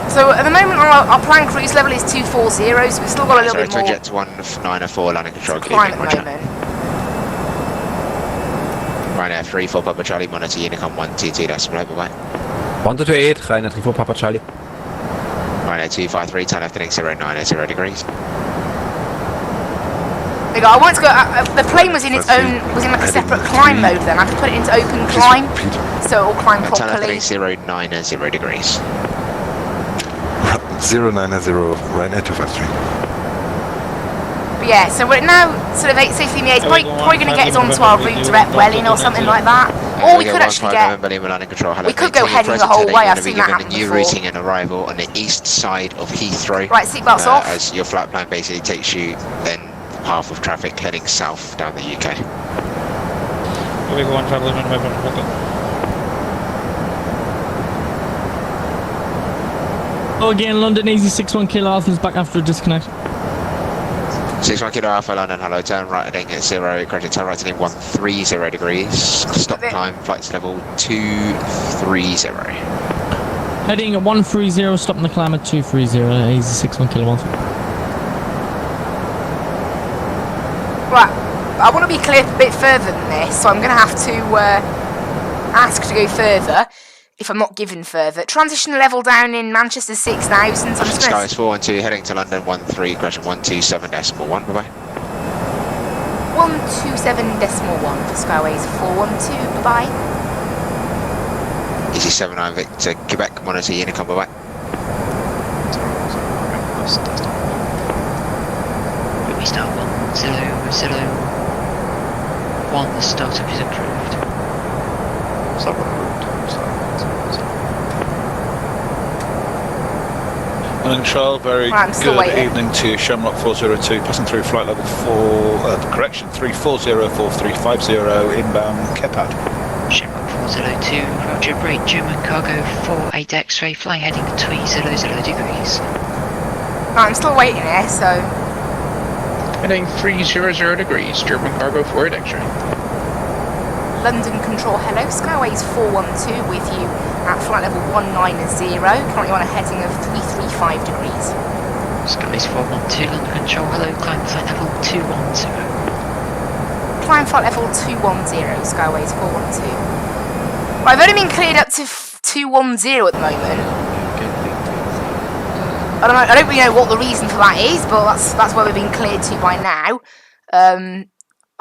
So at the moment our planned cruise level is 240, so we've still got a little bit more. Twinjet 194, London Control, climb at the moment. Ryanair 34 Papa Charlie, monitor Unicom 122, decimal, bye-bye. 1228, Ryanair 34 Papa Charlie. Ryanair 253, turn left heading 090 degrees. There you go. I wanted to go. The plane was in its own, was in like a separate climb mode. Then I had to put it into open climb, so it will climb properly. 090 degrees. 090, Ryanair 253. But yeah, so we're now sort of 8:50 it's probably going to get us onto our route direct Welling or something like that. Or we could actually get. We could go heading the whole way. I've seen that happen new before. routing and arrival on the east side of Heathrow. Right, seatbelts off. As your flight plan basically takes you then half of traffic heading south down the UK. Oh, again, London easy 61 Kilo Alpha's back after a disconnect. 61 Kilo Alpha London, hello, turn right heading at 0, correct, turn right heading 130 degrees, stop climb, flights level 230. Heading at 130, stopping the climb at 230, easy 61 Kilo Alpha. Right, I want to be clear a bit further than this, so I'm going to have to ask to go further. If I'm not given further. Transition level down in Manchester 6000. So I'm just Sky is 412, heading to London 13, crashing 127.1, bye bye. 127.1 for Skyways 412, bye bye. Easy 79 Victor, Quebec, monitor Unicom, bye bye. We start 1001, the startup is approved. Stop. Control, very good evening to Shamrock 402, passing through flight level 3404350 inbound Kepad. Shamrock 402, roger, break, German cargo 48 X-ray, fly heading 300 degrees. Right, I'm still waiting here, so... Heading 300 degrees, German cargo 48 X-ray. London Control, hello, Skyways 412 with you at flight level 190, currently on a heading of 335 degrees. Skyways 412, London Control, hello, climb flight level 210. Climb flight level 210, Skyways 412. Right, I've only been cleared up to 210 at the moment. I don't really know what the reason for that is, but that's where we've been cleared to by now.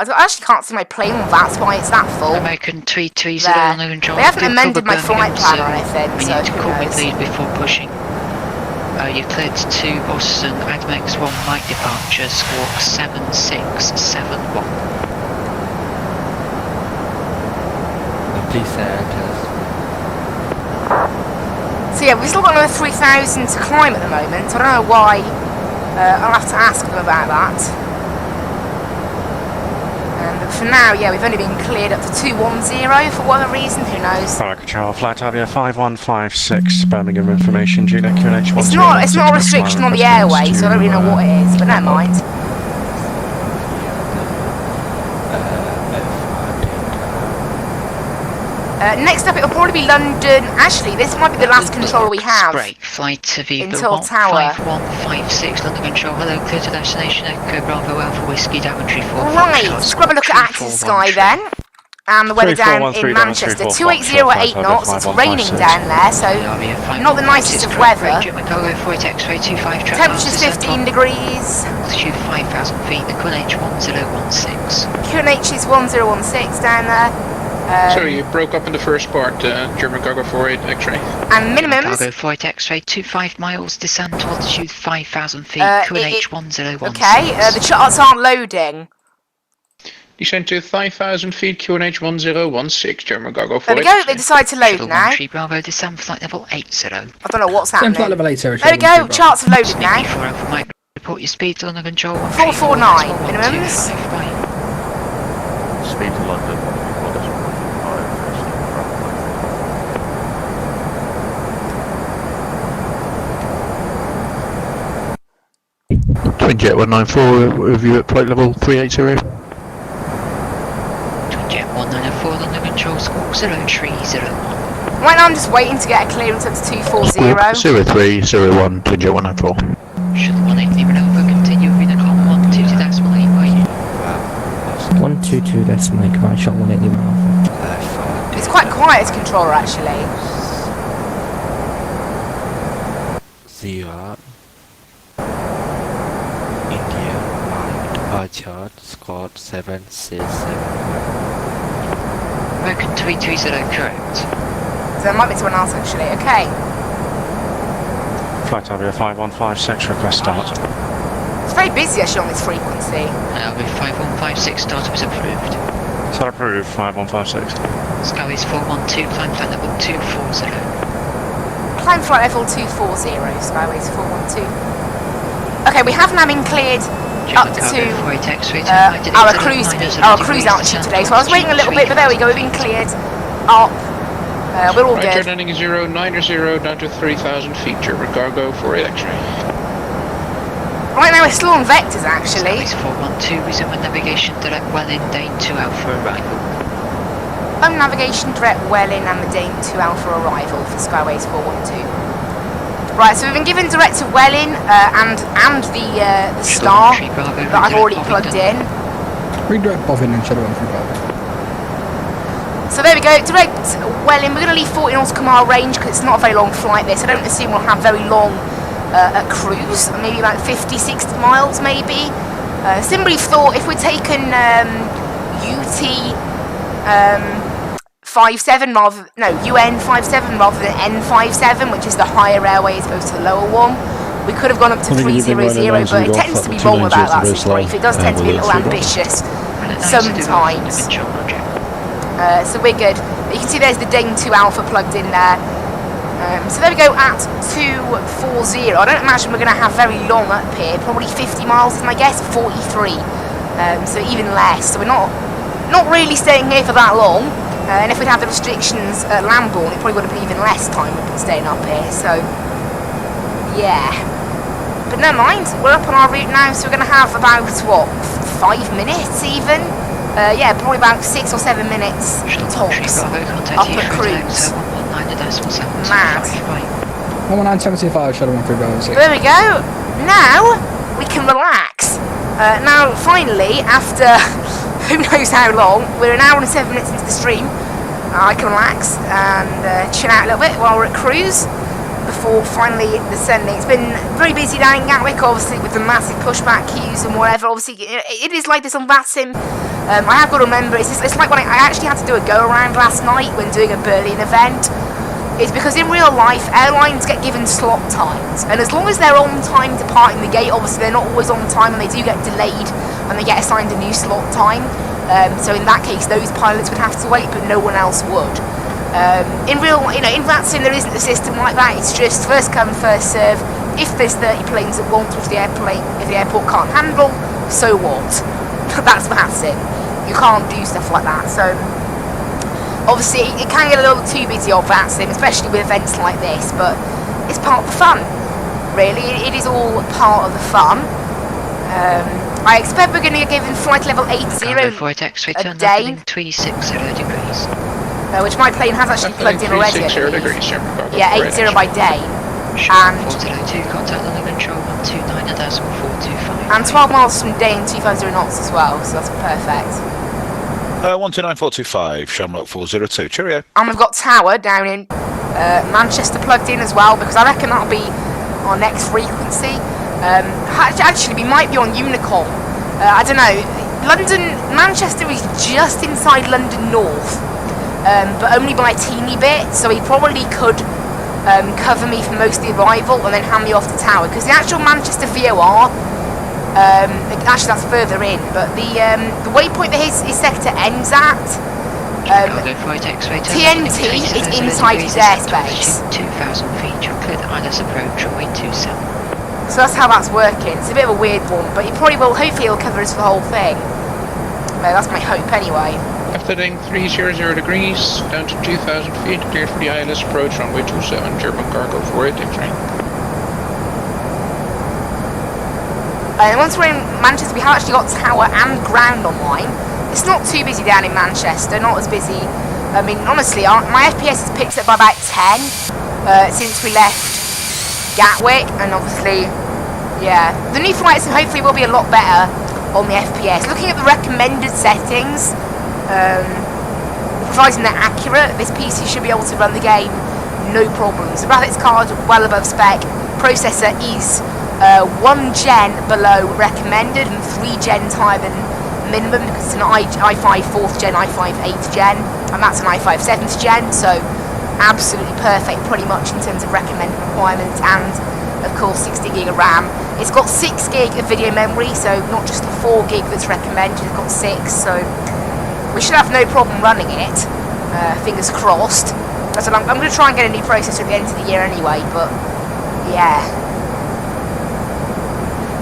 I actually can't see my plane on that's why it's that full. American 330 London Control. They haven't amended my flight plan or anything, we so need to call with lead before pushing. You cleared to Boston, AdMex 1 Mike departure, squawk 7671. Please tell us. So yeah, we've still got another 3,000 to climb at the moment, so I don't know why. I'll have to ask them about that. But for now, yeah, we've only been cleared up to 210 for whatever reason, who knows. Fire Control, Flight Avia 5156, Birmingham information, Juliet QNH 1. It's not a restriction on the airway, so I don't really know what it is, but never mind. Next up, it'll probably be London. Actually, this might be the last control we have. Great, flight to Viva until Tower. 5156, London Control, hello, clear to destination, Echo Bravo Alpha Whiskey, Daventry 4. Right, let's grab a look at Active Sky then. And the weather down in Manchester, 280 at 8 knots, it's raining down there, so not the nicest of weather. Temperature's 15 degrees. Altitude 5,000 feet, the QNH 1016. QNH is 1016 down there. Sorry, you broke up in the first part, German cargo 48 X-ray. And minimums? Cargo 48 X-ray, 25 miles, descent altitude 5,000 feet, QNH 1016. Okay, the charts aren't loading. Descent to 5,000 feet, QNH 1016, German cargo 48. There we go, they decide to load now. Bravo, descent flight level 80. I don't know what's happening. Flight level 80, there we go, charts have loaded now. Report your speed to London Control. 449, minimums. Speed to London. 'Twinjet 194 with you at flight level 380. Twinjet 194, London Control, squawk 0301. Right now I'm just waiting to get a clearance up to 240. 0301, Twinjet 194. Should the 180 run over, continue with the call 122.8 by 122.8, command shot 180 miles. It's quite quiet as controller actually. Zero. India, Flight chart, squad 767. American 320, correct. So there might be someone else actually. Okay. Flight Avia 5156, request start. It's very busy actually on this frequency. With 5156 startup is approved. So approved, 5156. Skyway's 412, climb flight level 240. Climb flight level 240, Skyways 412. Okay, we have now been cleared up to our cruise altitude today. So I was waiting a little bit, but there we go, we've been cleared up. We're all good. Landing 090 down to 3,000 feet, German cargo for X-ray. Right now we're still on vectors actually. Skyways 412, resume navigation direct Welling, Dane 2 Alpha arrival. Home navigation direct Welling and the Dane 2 Alpha arrival for Skyways 412. Right, so we've been given direct to Welling and the star that I've already plugged in. Redirect Bovin and Shadow 1 Bravo. So there we go, direct Welling. We're going to leave 40 nautical mile range because it's not a very long flight this. I don't assume we'll have very long a cruise, maybe about 50, 60 miles maybe. Simply thought if we'd taken UT 57 rather, no, UN 57 rather than N57, which is the higher airway as opposed to the lower one, we could have gone up to 300, but it tends to be wrong about that sort of brief. It does tend to be a little ambitious sometimes. So we're good. You can see there's the Dane 2 Alpha plugged in there. So there we go at 240. I don't imagine we're going to have very long up here. Probably 50 miles is my guess, 43. So even less. So we're not really staying here for that long. And if we'd had the restrictions at Lambourne, it probably would have been even less time we've been staying up here. So yeah. But never mind. We're up on our route now, so we're going to have about what, 5 minutes even. Yeah, probably about 6 or 7 minutes tops up at cruise. Mad. 1975, Shadow 1 Bravo 6. There we go. Now we can relax. Now finally, after who knows how long, we're an hour and 7 minutes into the stream. I can relax and chill out a little bit while we're at cruise before finally descending. It's been very busy down in Gatwick, obviously, with the massive pushback queues and whatever. Obviously, it is like this on Vatsim. I have got to remember, it's like when I actually had to do a go-around last night when doing a Berlin event. It's because in real life, airlines get given slot times, and as long as they're on time departing the gate, obviously they're not always on time, and they do get delayed, and they get assigned a new slot time. So in that case, those pilots would have to wait, but no one else would. In Vatsim, there isn't a system like that. It's just first come, first serve. If there's 30 planes at once, which if the airport can't handle, so what? That's Vatsim. You can't do stuff like that. So obviously, it can get a little too busy on Vatsim, especially with events like this. But it's part of the fun. Really, it is all part of the fun. I expect we're going to get given flight level 80 a day. 360 degrees. Which my plane has actually plugged in already. Yeah, 80 by day. And 402, contact London control 129 at 425. And 12 miles from Dane, 250 knots as well, so that's perfect. 129425, Shamrock 402, cheerio. And we've got Tower down in Manchester plugged in as well, because I reckon that'll be our next frequency. Actually, we might be on Unicom. I don't know. Manchester is just inside London North, but only by a teeny bit, so he probably could cover me for most of the arrival and then hand me off to Tower, because the actual Manchester VOR, actually that's further in, but the waypoint that his sector ends at, TNT is inside his airspace. 2,000 feet, you're clear the ILS approach, runway 27. So that's how that's working. It's a bit of a weird one, but he probably will, hopefully he'll cover us for the whole thing. Well, that's my hope anyway. After heading 300 degrees, down to 2,000 feet, cleared for the ILS approach, runway 27, German cargo for it, X-ray. And once we're in Manchester, we have actually got Tower and ground online. It's not too busy down in Manchester, not as busy. I mean, honestly, my FPS has picked up by about 10 since we left Gatwick, and obviously, yeah, the new flights hopefully will be a lot better on the FPS. Looking at the recommended settings, providing they're accurate, this PC should be able to run the game no problems. The graphics card well above spec, processor is 1 gen below recommended and 3 gen higher than minimum, because it's an i5 4th gen, i5 8th gen, and that's an i5 7th gen, so absolutely perfect pretty much in terms of recommended requirements, and of course 60 gig of RAM. It's got 6 gig of video memory, so not just the 4 gig that's recommended, it's got 6, so we should have no problem running it, fingers crossed. I'm going to try and get a new processor at the end of the year anyway, but yeah.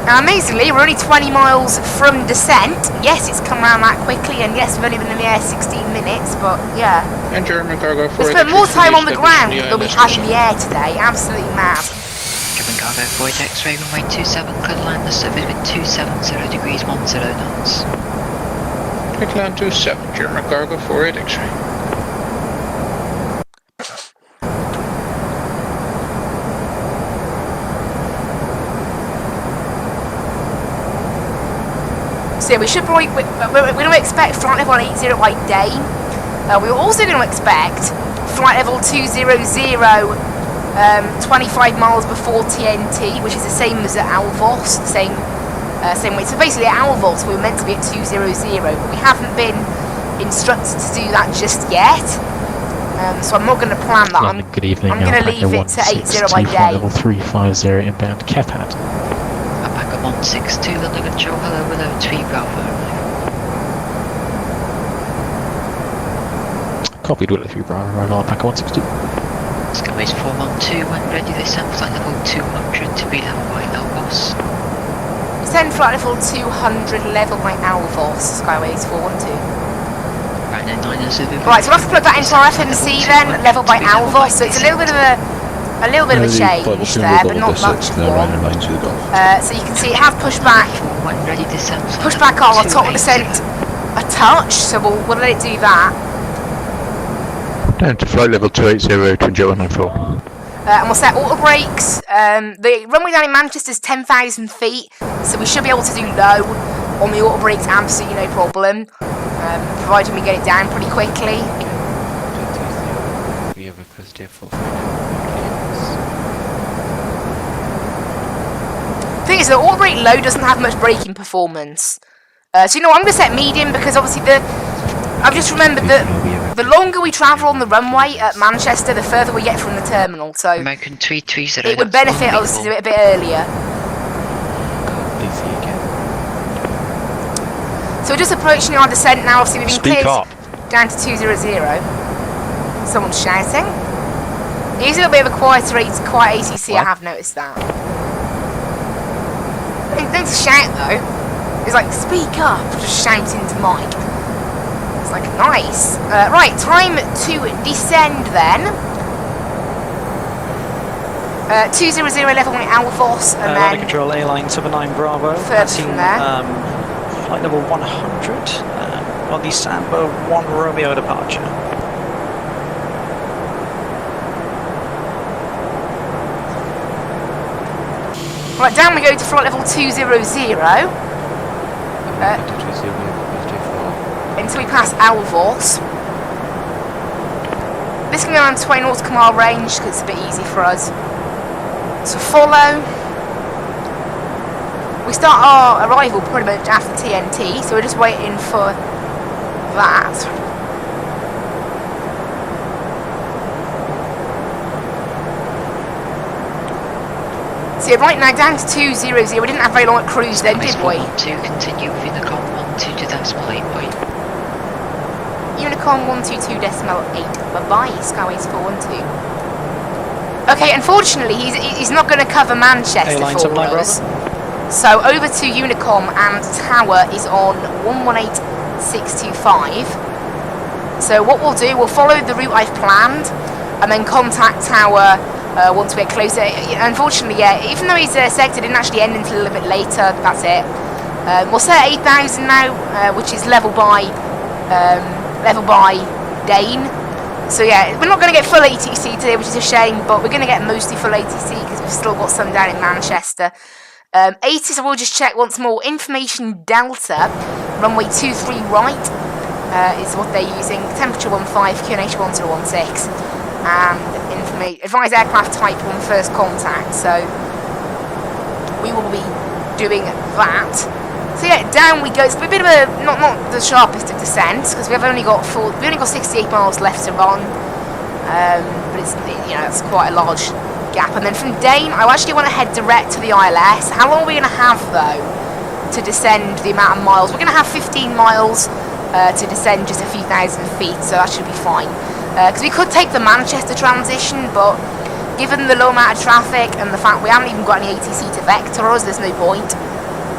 Now amazingly, we're only 20 miles from descent. Yes, it's come around that quickly, and yes, we've only been in the air 16 minutes, but yeah. And German cargo we spent more time on the ground than we had in the air today. Absolutely mad. German cargo for X-ray runway 27, clear land the surface with 270 degrees 10 knots. Clear land 27, German cargo for X-ray. So yeah, we should probably, we don't expect flight level 80 by day. We're also going to expect flight level 200, 25 miles before TNT, which is the same as at Alvos, same way. So basically at Alvos we were meant to be at 200, but we haven't been instructed to do that just yet. So I'm not going to plan that. Good evening. I'm going to leave it to 80 by day. Level 350 inbound Kepad. Alpaca 162, London Control, hello, below 3 Bravo. Copied with 3 Bravo, Alpaca 162. Skyways 412, when ready, descend flight level 200 to be level by Alvos. Descend flight level 200, level by Alvos, Skyways 412. Right, then 9 Zulu. Right, so we'll have to plug that into our FMC then, level by Alvos, so it's a little bit of a change there, but not much more. So you can see it has pushed back our top descent a touch, so we'll let it do that. Down to flight level 280, twin jet 194. And we'll set auto brakes. The runway down in Manchester is 10,000 feet, so we should be able to do low on the auto brakes, absolutely no problem, provided we get it down pretty quickly. We have requested for The thing is, the auto brake low doesn't have much braking performance. So you know what, I'm going to set medium, because obviously I've just remembered that the longer we travel on the runway at Manchester, the further we get from the terminal, so American 330, it would benefit us to do it a bit earlier. So we're just approaching our descent now, obviously we've been cleared down to 200. Someone's shouting. It is a little bit of a quiet ATC, I have noticed that. Don't shout though. It's like, speak up, just shouting to Mike. It's like, nice. Right, time to descend then. 200 level on Alvos, and then control A-line 79 Bravo. Further from there. Flight level 100 on the Samba 1 Romeo departure. Right, down we go to flight level 200. Until we pass Alvos. This can go around 20 nautical mile range because it's a bit easy for us. So follow. We start our arrival pretty much after TNT, so we're just waiting for that. So right now down to 200. We didn't have very long at cruise then, did we? To continue with Unicom 122.8 point. Unicom 122.8. Bye-bye, Skyways 412. Okay, unfortunately, he's not going to cover Manchester for us. So over to Unicom, and Tower is on 118.625. So what we'll do, we'll follow the route I've planned, and then contact Tower once we get closer. Unfortunately, yeah, even though his sector didn't actually end until a little bit later, that's it. We'll set 8,000 now, which is level by Dane. So yeah, we're not going to get full ATC today, which is a shame, but we're going to get mostly full ATC because we've still got some down in Manchester. 80, so we'll just check once more. Information Delta, runway 23 right is what they're using. Temperature 15, QNH 1016, and advise aircraft type on first contact. So we will be doing that. So yeah, down we go. It's a bit of a not the sharpest of descents because we've only got 68 miles left to run. But it's, you know, it's quite a large gap. And then from Dane, I actually want to head direct to the ILS. How long are we going to have though to descend the amount of miles? We're going to have 15 miles to descend just a few thousand feet, so that should be fine. Because we could take the Manchester transition, but given the low amount of traffic and the fact we haven't even got any ATC to vector us, there's no point.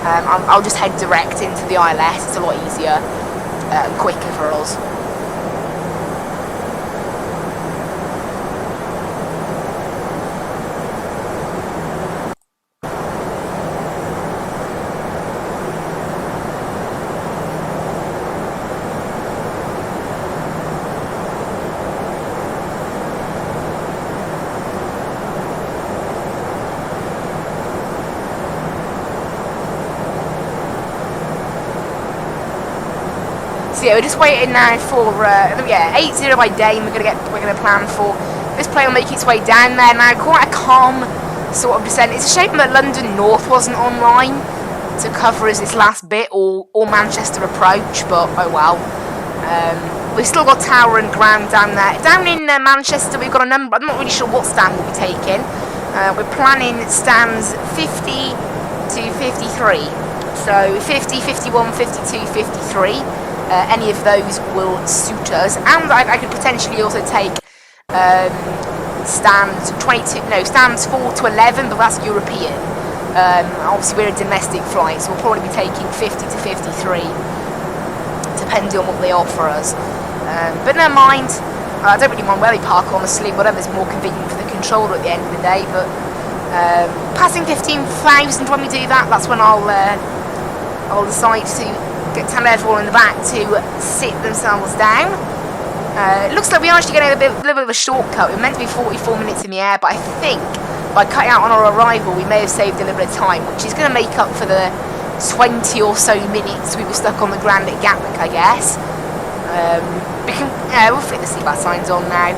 I'll just head direct into the ILS. It's a lot easier and quicker for us. So yeah, we're just waiting now for 8-0 by Dane. We're gonna plan for this plane will make its way down there now. Quite a calm sort of descent. It's a shame that London North wasn't online to cover us this last bit, or Manchester approach, but oh well. We've still got tower and ground down there. Down in Manchester, we've got a number. I'm not really sure what stand we'll be taking. We're planning stands 50 to 53. So 50, 51, 52, 53. Any of those will suit us, and I could potentially also take stands 4 to 11, but that's European. Obviously we're a domestic flight, so we'll probably be taking 50 to 53, depending on what they offer us. But never mind, I don't really mind where they park, honestly, whatever's more convenient for the controller at the end of the day. But passing 15,000 when we do that, that's when I'll decide to tell everyone in the back to sit themselves down. It looks like we are actually getting a little bit of a shortcut. We're meant to be 44 minutes in the air, but I think by cutting out on our arrival we may have saved a little bit of time, which is going to make up for the 20 or so minutes we were stuck on the ground at Gatwick, I guess. We'll flick the seatbelt signs on now.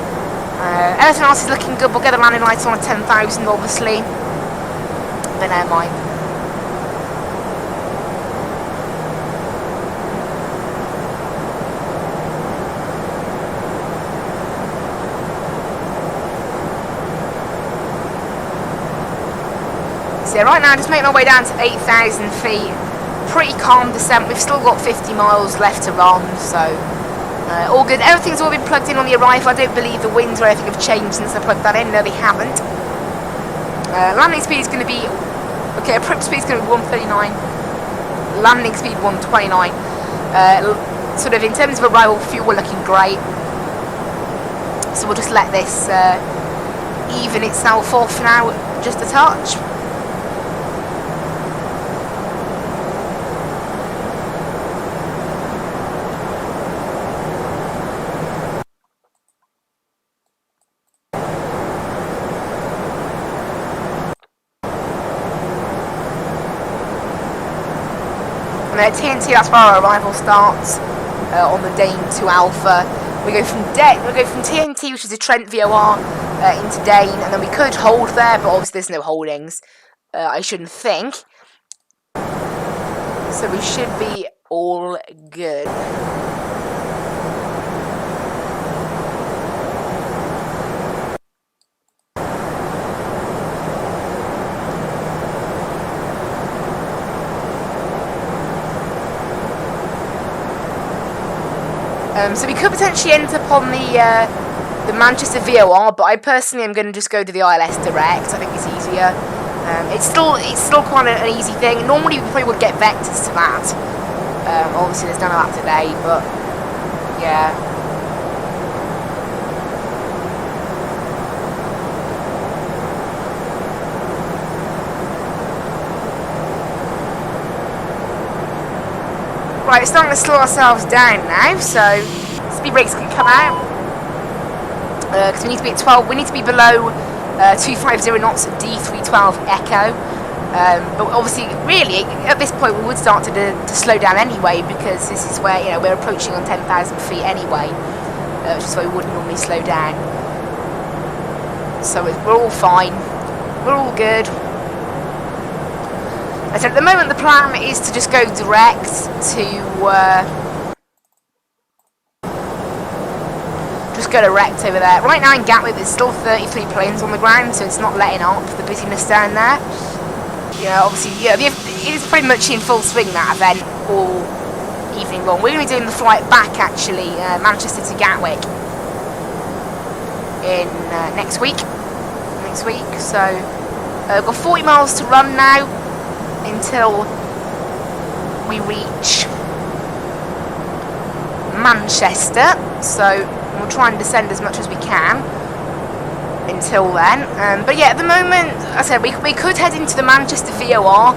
Everything else is looking good. We'll get the landing lights on at 10,000 obviously, but never mind. So yeah, right now, just making my way down to 8,000 feet. Pretty calm descent. We've still got 50 miles left to run, so all good. Everything's all been plugged in on the arrival. I don't believe the winds or anything have changed since I plugged that in. No, they haven't. Landing speed is going to be... Okay, approach speed is going to be 139. Landing speed 129. Sort of in terms of arrival fuel, we're looking great. So we'll just let this even itself off now, just a touch. TNT, that's where our arrival starts on the Dane to Alpha. We go from TNT, which is a Trent VOR, into Dane, and then we could hold there, but obviously there's no holdings. I shouldn't think. So we should be all good. So we could potentially end up on the Manchester VOR, but I personally am going to just go to the ILS direct. I think it's easier. It's still quite an easy thing. Normally we probably would get vectors to that. Obviously there's none of that today, but yeah. Right, it's starting to slow ourselves down now, so speed brakes can come out. Because we need to be at 12. We need to be below 250 knots at D312 Echo. But obviously, really, at this point, we would start to slow down anyway, because this is where, you know, we're approaching on 10,000 feet anyway, which is why we wouldn't normally slow down. So we're all fine. We're all good. So at the moment the plan is to just go direct to over there. Right now in Gatwick there's still 33 planes on the ground, so it's not letting up the busyness down there. You know, obviously, yeah, it is pretty much in full swing, that event, all evening long. We're going to be doing the flight back, actually, Manchester to Gatwick in next week. So we've got 40 miles to run now until we reach Manchester. So we'll try and descend as much as we can until then. But yeah, at the moment, I said we could head into the Manchester VOR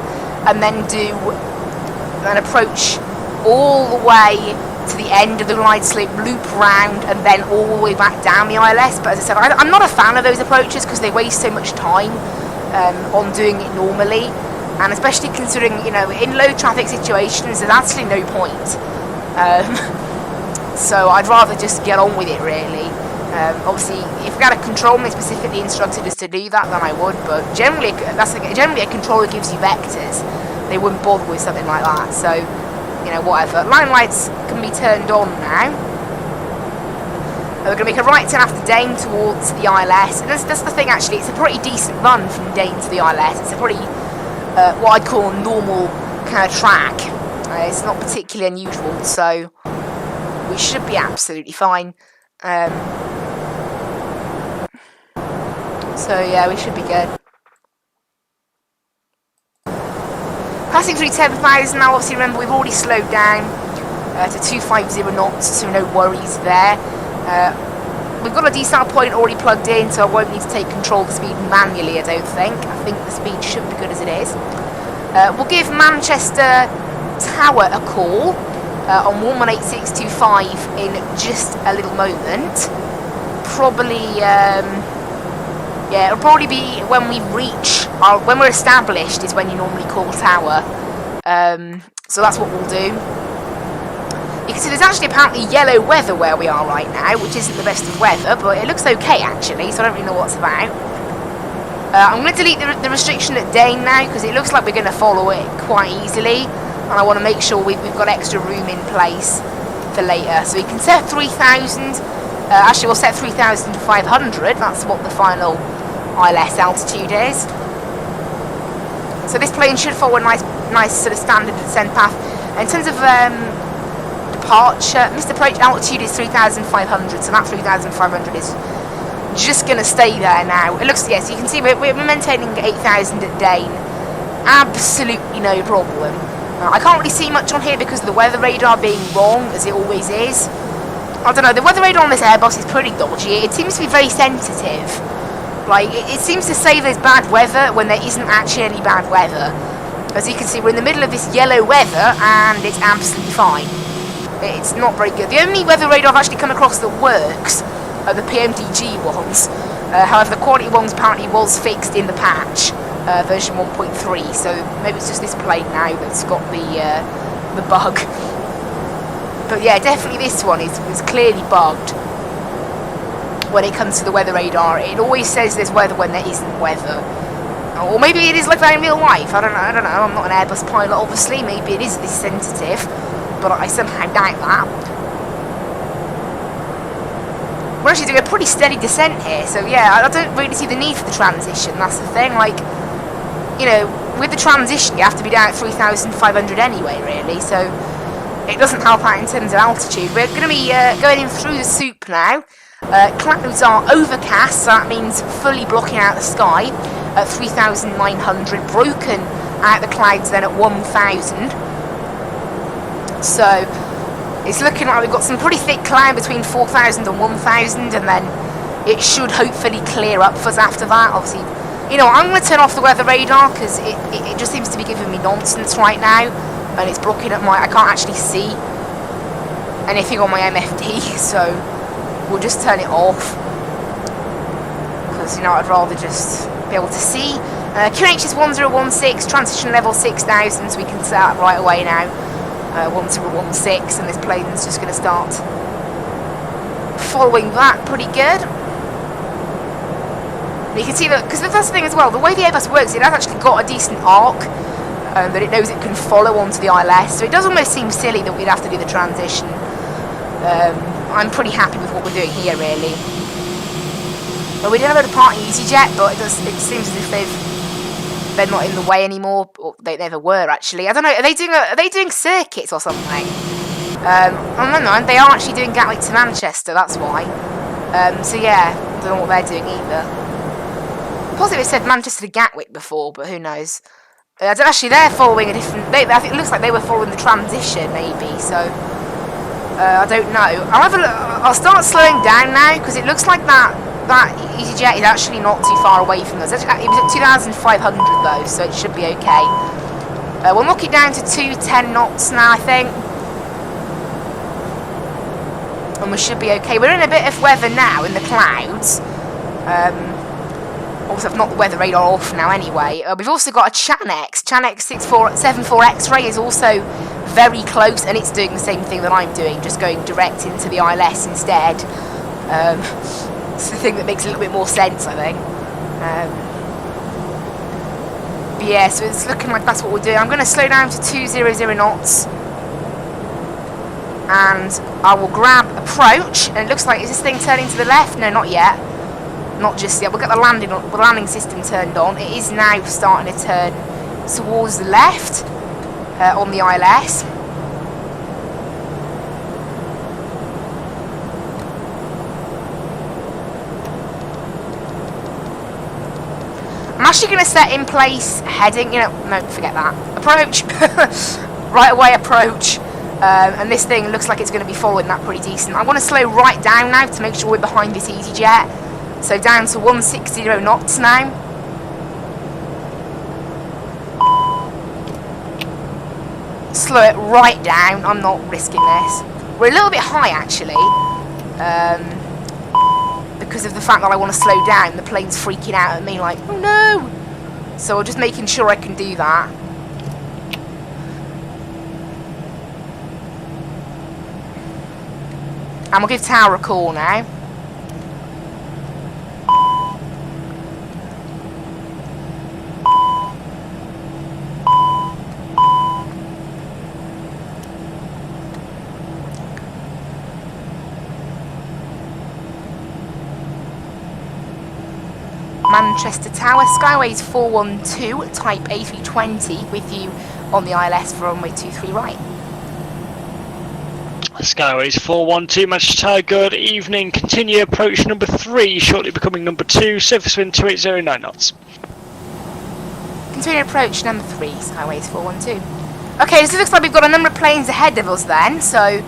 and then approach all the way to the end of the glide slope, loop round, and then all the way back down the ILS. But as I said, I'm not a fan of those approaches because they waste so much time on doing it normally, and especially considering, you know, in low traffic situations there's absolutely no point. So I'd rather just get on with it, really. Obviously, if we had a controller specifically instructed us to do that, then I would. But generally a controller gives you vectors. They wouldn't bother with something like that. So, you know, whatever. Line lights can be turned on now. We're going to make a right turn after Dane towards the ILS, and that's the thing. Actually, it's a pretty decent run from Dane to the ILS. It's a pretty what I'd call a normal kind of track. It's not particularly unusual, so we should be absolutely fine. So yeah, we should be good. Passing through 10,000 now. Obviously, remember we've already slowed down to 250 knots, so no worries there. We've got a decent point already plugged in, so I won't need to take control of the speed manually, I don't think. I think the speed should be good as it is. We'll give Manchester Tower a call on 118625 in just a little moment. Probably, yeah, it'll probably be when we reach, when we're established is when you normally call Tower. So that's what we'll do. You can see there's actually apparently yellow weather where we are right now, which isn't the best of weather, but it looks okay actually, so I don't really know what it's about. I'm going to delete the restriction at Dane now, because it looks like we're going to follow it quite easily, and I want to make sure we've got extra room in place for later. So we can set 3,000, actually we'll set 3,500, that's what the final ILS altitude is. So this plane should follow a nice sort of standard descent path. In terms of departure, missed approach altitude is 3,500, so that 3,500 is just going to stay there now. It looks, yes, you can see we're maintaining 8,000 at Dane. Absolutely no problem. I can't really see much on here because of the weather radar being wrong, as it always is. I don't know, the weather radar on this Airbus is pretty dodgy. It seems to be very sensitive. Like, it seems to say there's bad weather when there isn't actually any bad weather. As you can see, we're in the middle of this yellow weather, and it's absolutely fine. It's not very good. The only weather radar I've actually come across that works are the PMDG ones. However, the quality ones apparently was fixed in the patch, version 1.3, so maybe it's just this plane now that's got the bug. But yeah, definitely this one is clearly bugged when it comes to the weather radar. It always says there's weather when there isn't weather. Or maybe it is like that in real life. I don't know. I'm not an Airbus pilot, obviously. Maybe it is this sensitive, but I somehow doubt that. We're actually doing a pretty steady descent here, so yeah, I don't really see the need for the transition. That's the thing. Like, you know, with the transition, you have to be down at 3,500 anyway, really. So it doesn't help out in terms of altitude. We're going to be going in through the soup now. Clouds are overcast, so that means fully blocking out the sky at 3,900, broken out the clouds then at 1,000. So it's looking like we've got some pretty thick cloud between 4,000 and 1,000, and then it should hopefully clear up for us after that. Obviously, you know, I'm going to turn off the weather radar because it just seems to be giving me nonsense right now, and it's blocking up I can't actually see anything on my MFD, so we'll just turn it off because, you know, I'd rather just be able to see. QNH is 1016, transition level 6,000, so we can set that right away now. 1016, and this plane's just going to start following that pretty good. And you can see that, because that's the thing as well, the way the Airbus works, it has actually got a decent arc that it knows it can follow onto the ILS. So it does almost seem silly that we'd have to do the transition. I'm pretty happy with what we're doing here, really. Well, we didn't have a departing EasyJet, but it seems as if they're not in the way anymore, or they never were actually. I don't know. Are they doing circuits or something? I don't know. They are actually doing Gatwick to Manchester. That's why. So yeah, I don't know what they're doing either. Possibly it said Manchester to Gatwick before, but who knows? I don't actually. They're following a different. I think it looks like they were following the transition, maybe. So I don't know. I'll start slowing down now because it looks like that EasyJet is actually not too far away from us. It was at 2,500 though, so it should be okay. We'll knock it down to 210 knots now, I think. And we should be okay. We're in a bit of weather now in the clouds. Also, I've knocked the weather radar off now anyway. We've also got a Chanex. Chanex 74 X-ray is also very close, and it's doing the same thing that I'm doing, just going direct into the ILS instead. It's the thing that makes a little bit more sense, I think. But yeah, so it's looking like that's what we're doing. I'm going to slow down to 200 knots. And I will grab approach. And it looks like, is this thing turning to the left? No, not yet. Not just yet. We'll get the landing system turned on. It is now starting to turn towards the left on the ILS. I'm actually going to set in place heading, no, forget that. Approach. Right away, approach. And this thing looks like it's going to be following that pretty decent. I want to slow right down now to make sure we're behind this EasyJet. So down to 160 knots now. Slow it right down. I'm not risking this. We're a little bit high, actually. Because of the fact that I want to slow down. The plane's freaking out at me like, oh no! So I'm just making sure I can do that. And we'll give Tower a call now. Manchester Tower, Skyways 412, type A320, with you on the ILS for runway 23 right. Skyways 412, Manchester Tower, good evening. Continue approach number 3, shortly becoming number 2, surface wind 2809 knots. Continue approach number 3, Skyways 412. Okay, so it looks like we've got a number of planes ahead of us then, so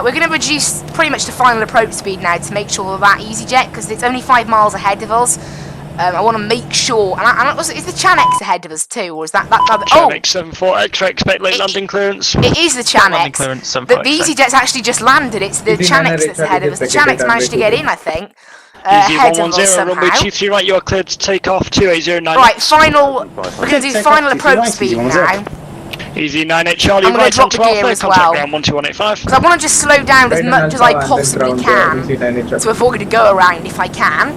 we're going to reduce pretty much the final approach speed now to make sure that EasyJet, because it's only 5 miles ahead of us. I want to make sure, and is the Chanex ahead of us too, or is that Chanex 74 X-ray, expect late landing clearance. It is the Chanex. The EasyJet's actually just landed. It's the Chanex that's ahead of us. The Chanex managed to get in, I think. Ahead of us somehow. Runway 23 right, you're cleared to take off 2809. Right, we're going to do final approach speed now. Easy 98 Charlie, I'm going to drop the gear as well. Ground 12185. Because I want to just slow down as much as I possibly can to avoid a go around if I can.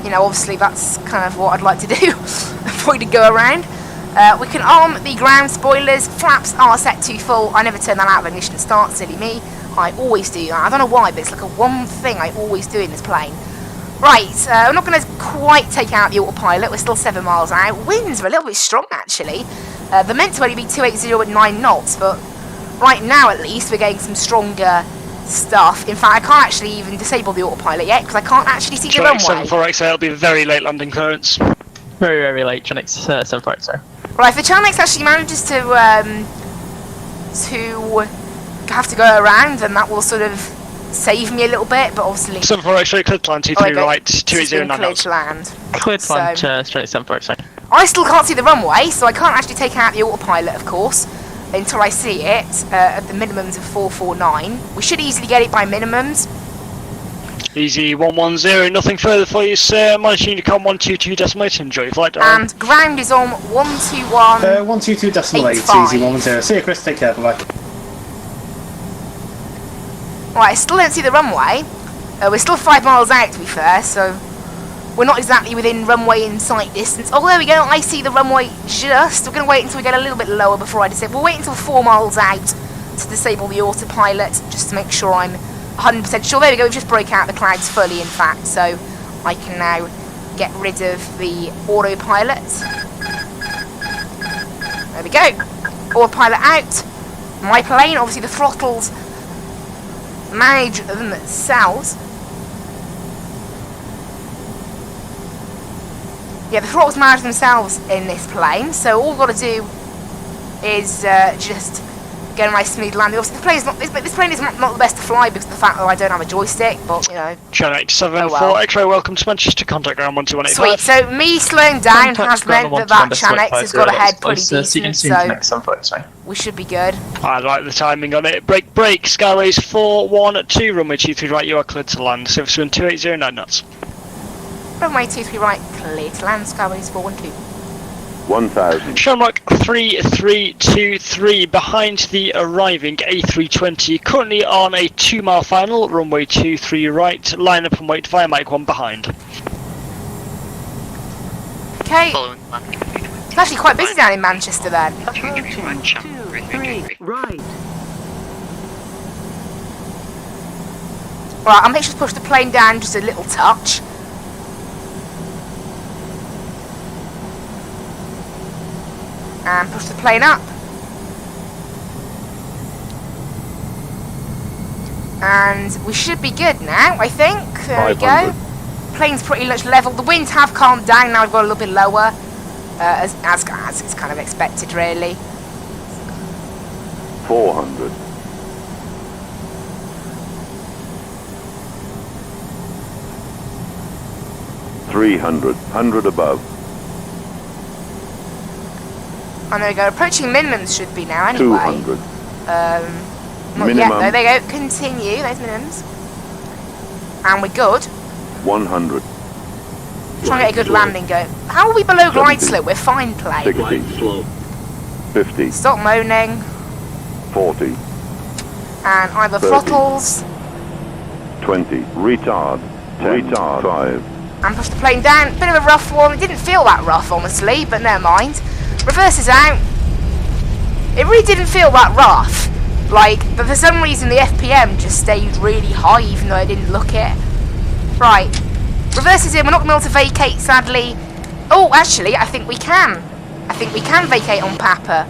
You know, obviously that's kind of what I'd like to do. Avoid a go around. We can arm the ground spoilers. Flaps are set to full. I never turn that out of ignition start, silly me. I always do that. I don't know why, but it's like a one thing I always do in this plane. Right, I'm not going to quite take out the autopilot. We're still 7 miles out. Winds are a little bit strong, actually. They're meant to only be 280 at 9 knots, but right now, at least, we're getting some stronger stuff. In fact, I can't actually even disable the autopilot yet because I can't actually see the runway. 74XA will be very late landing clearance. Very, very late, Chanex 74XA. Right, if the Chanex actually manages to have to go around, then that will sort of save me a little bit, but obviously... 74XA, cleared to land 23 right, 2809 knots. Cleared to land straight 74XA. I still can't see the runway, so I can't actually take out the autopilot, of course, until I see it at the minimums of 449. We should easily get it by minimums. Easy 110, nothing further for you, sir. Minus Unicom 122 decimal 8, enjoy your flight. And ground is on 121. 122 decimal 8, easy 110. See you, Chris, take care, bye bye. Right, I still don't see the runway. We're still 5 miles out, to be fair, so we're not exactly within runway in sight distance. Oh, there we go. I see the runway just. We're going to wait until we get a little bit lower before I disable. We'll wait until 4 miles out to disable the autopilot, just to make sure I'm 100% sure. There we go. We've just broke out the clouds fully, in fact. So I can now get rid of the autopilot. There we go. Autopilot out. My plane, obviously the throttles manage themselves. Yeah, the throttles manage themselves in this plane, so all we've got to do is just get a nice smooth landing. Obviously, this plane is not the best to fly because of the fact that I don't have a joystick, but, you know. Channel 874, X-ray, welcome to Manchester, contact ground 12185. Sweet, so me slowing down has meant that Channel X has got ahead pretty decent, so we should be good. I like the timing on it. Brake, Skyways 412, runway 23 right, you are cleared to land. Service wind 2809 knots. Runway 23 right, clear to land, Skyways 412. 1000. Shamrock 3323 behind the arriving A320, currently on a 2-mile final, runway 23 right, line up and wait via Mike 1 behind. Okay. It's actually quite busy down in Manchester then. Right. Right, I'll make sure to push the plane down just a little touch. And push the plane up. And we should be good now, I think. There we go. Plane's pretty much level. The winds have calmed down now. I've got a little bit lower, as it's kind of expected, really. 400. 300. 100 above. And there we go. Approaching minimums should be now, anyway. 200. Not yet, though. There you go. Continue. Those minimums. And we're good. 100. Try and get a good landing going. How are we below glide slope? We're fine, plane. 60. 50. Stop moaning. 40. And either 30. throttles. 20. Retard. 10. Retard. 5. And push the plane down. Bit of a rough one. It didn't feel that rough, honestly, but never mind. Reverse is out. It really didn't feel that rough. Like, but for some reason the FPM just stayed really high, even though I didn't look it. Right. Reverse is in. We're not going to be able to vacate, sadly. Oh, actually, I think we can. I think we can vacate on Papa.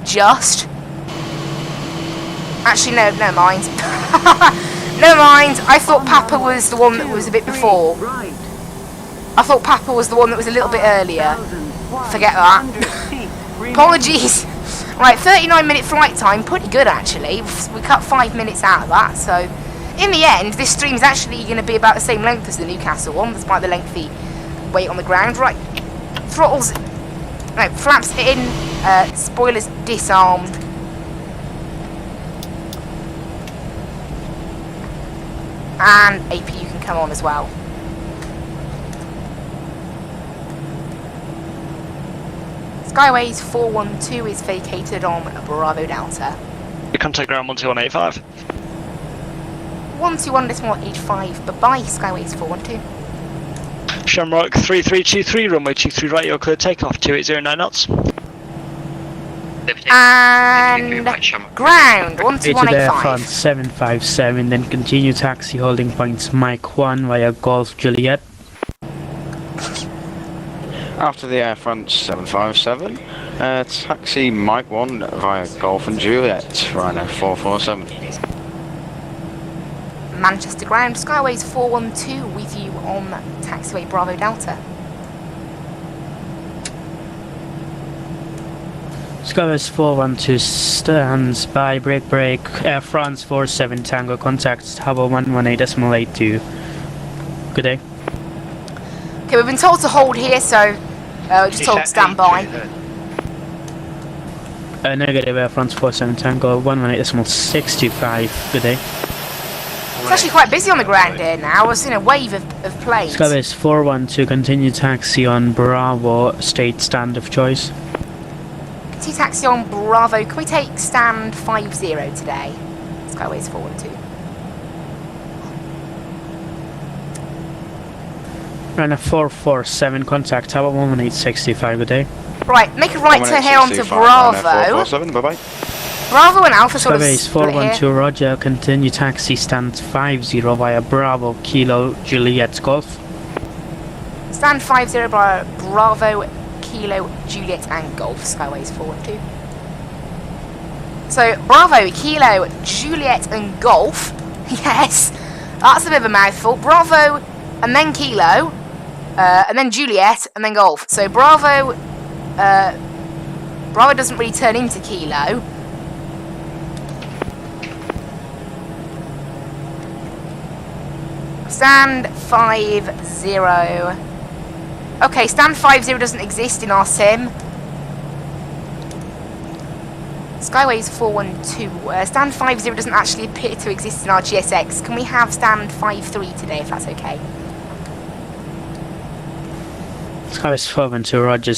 Just. Actually, no, never mind. Never mind. I thought Papa was the one that was a bit before. I thought Papa was the one that was a little bit earlier. Forget that. Apologies. Right, 39-minute flight time. Pretty good, actually. We cut 5 minutes out of that, so... In the end, this stream's actually going to be about the same length as the Newcastle one, despite the lengthy wait on the ground. Right, throttles... No, flaps in, spoilers disarmed. And APU can come on as well. Skyways 412 is vacated on Bravo Delta. You contact ground 12185. 121.85, bye-bye, Skyways 412. Shamrock 3323, runway 23 right, you're clear takeoff, 2809 knots. And ground, To the front 12185. 757, then continue taxi holding points Mike 1 via Golf Juliet. After the air front 757, taxi Mike 1 via Golf and Juliet, Rhino 447. Manchester ground, Skyways 412 with you on taxiway Bravo Delta. Skyways 412 stands by, break, Air France 47 Tango, contact Tower 118.82. Good day. Okay, we've been told to hold here, so just told to stand by. Negative, Air France 47 Tango 118.625. Good day. It's actually quite busy on the ground here now. We're seeing a wave of planes. Skyways 412, continue taxi on Bravo, state stand of choice. Continue taxi on Bravo. Can we take stand 50 today? Skyways 412. Runner 447, contact tower 1865, good day. Right, make a right turn here onto Bravo. 447, bye-bye. Bravo and Alpha sort of Skybase split 412, roger, continue taxi stand 50 via Bravo, Kilo, Juliet, Golf. Stand 50 by Bravo, Kilo, Juliet and Golf, Skyways 412. So, Bravo, Kilo, Juliet and Golf. Yes, that's a bit of a mouthful. Bravo, and then Kilo, and then Juliet, and then Golf. So, Bravo doesn't really turn into Kilo. Stand 50. Okay, stand 50 doesn't exist in our sim. Skyways 412. Stand 50 doesn't actually appear to exist in our GSX. Can we have stand 53 today, if that's okay? Skyways 412, roger,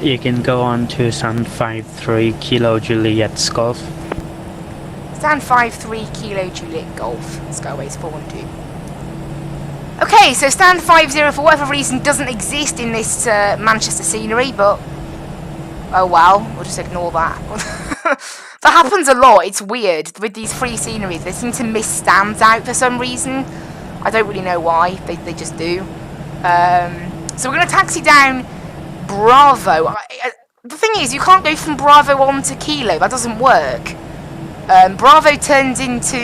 you can go on to stand 53, Kilo, Juliet, Golf. Stand 53, Kilo, Juliet, Golf, Skyways 412. Okay, so stand 50 for whatever reason doesn't exist in this Manchester scenery, but oh well, we'll just ignore that. That happens a lot. It's weird with these free sceneries. They seem to miss stands out for some reason. I don't really know why. They just do. So we're going to taxi down Bravo. The thing is, you can't go from Bravo on to Kilo. That doesn't work. Bravo turns into,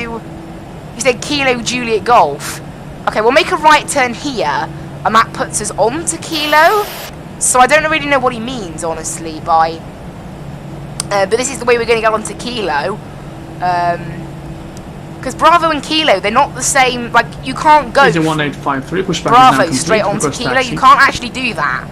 you said Kilo, Juliet, Golf. Okay, we'll make a right turn here, and that puts us on to Kilo. So I don't really know what he means, honestly, by... but this is the way we're going to get onto Kilo. Because Bravo and Kilo, they're not the same... Like, you can't go... 1853, push back Bravo straight onto Kilo. You can't actually do that.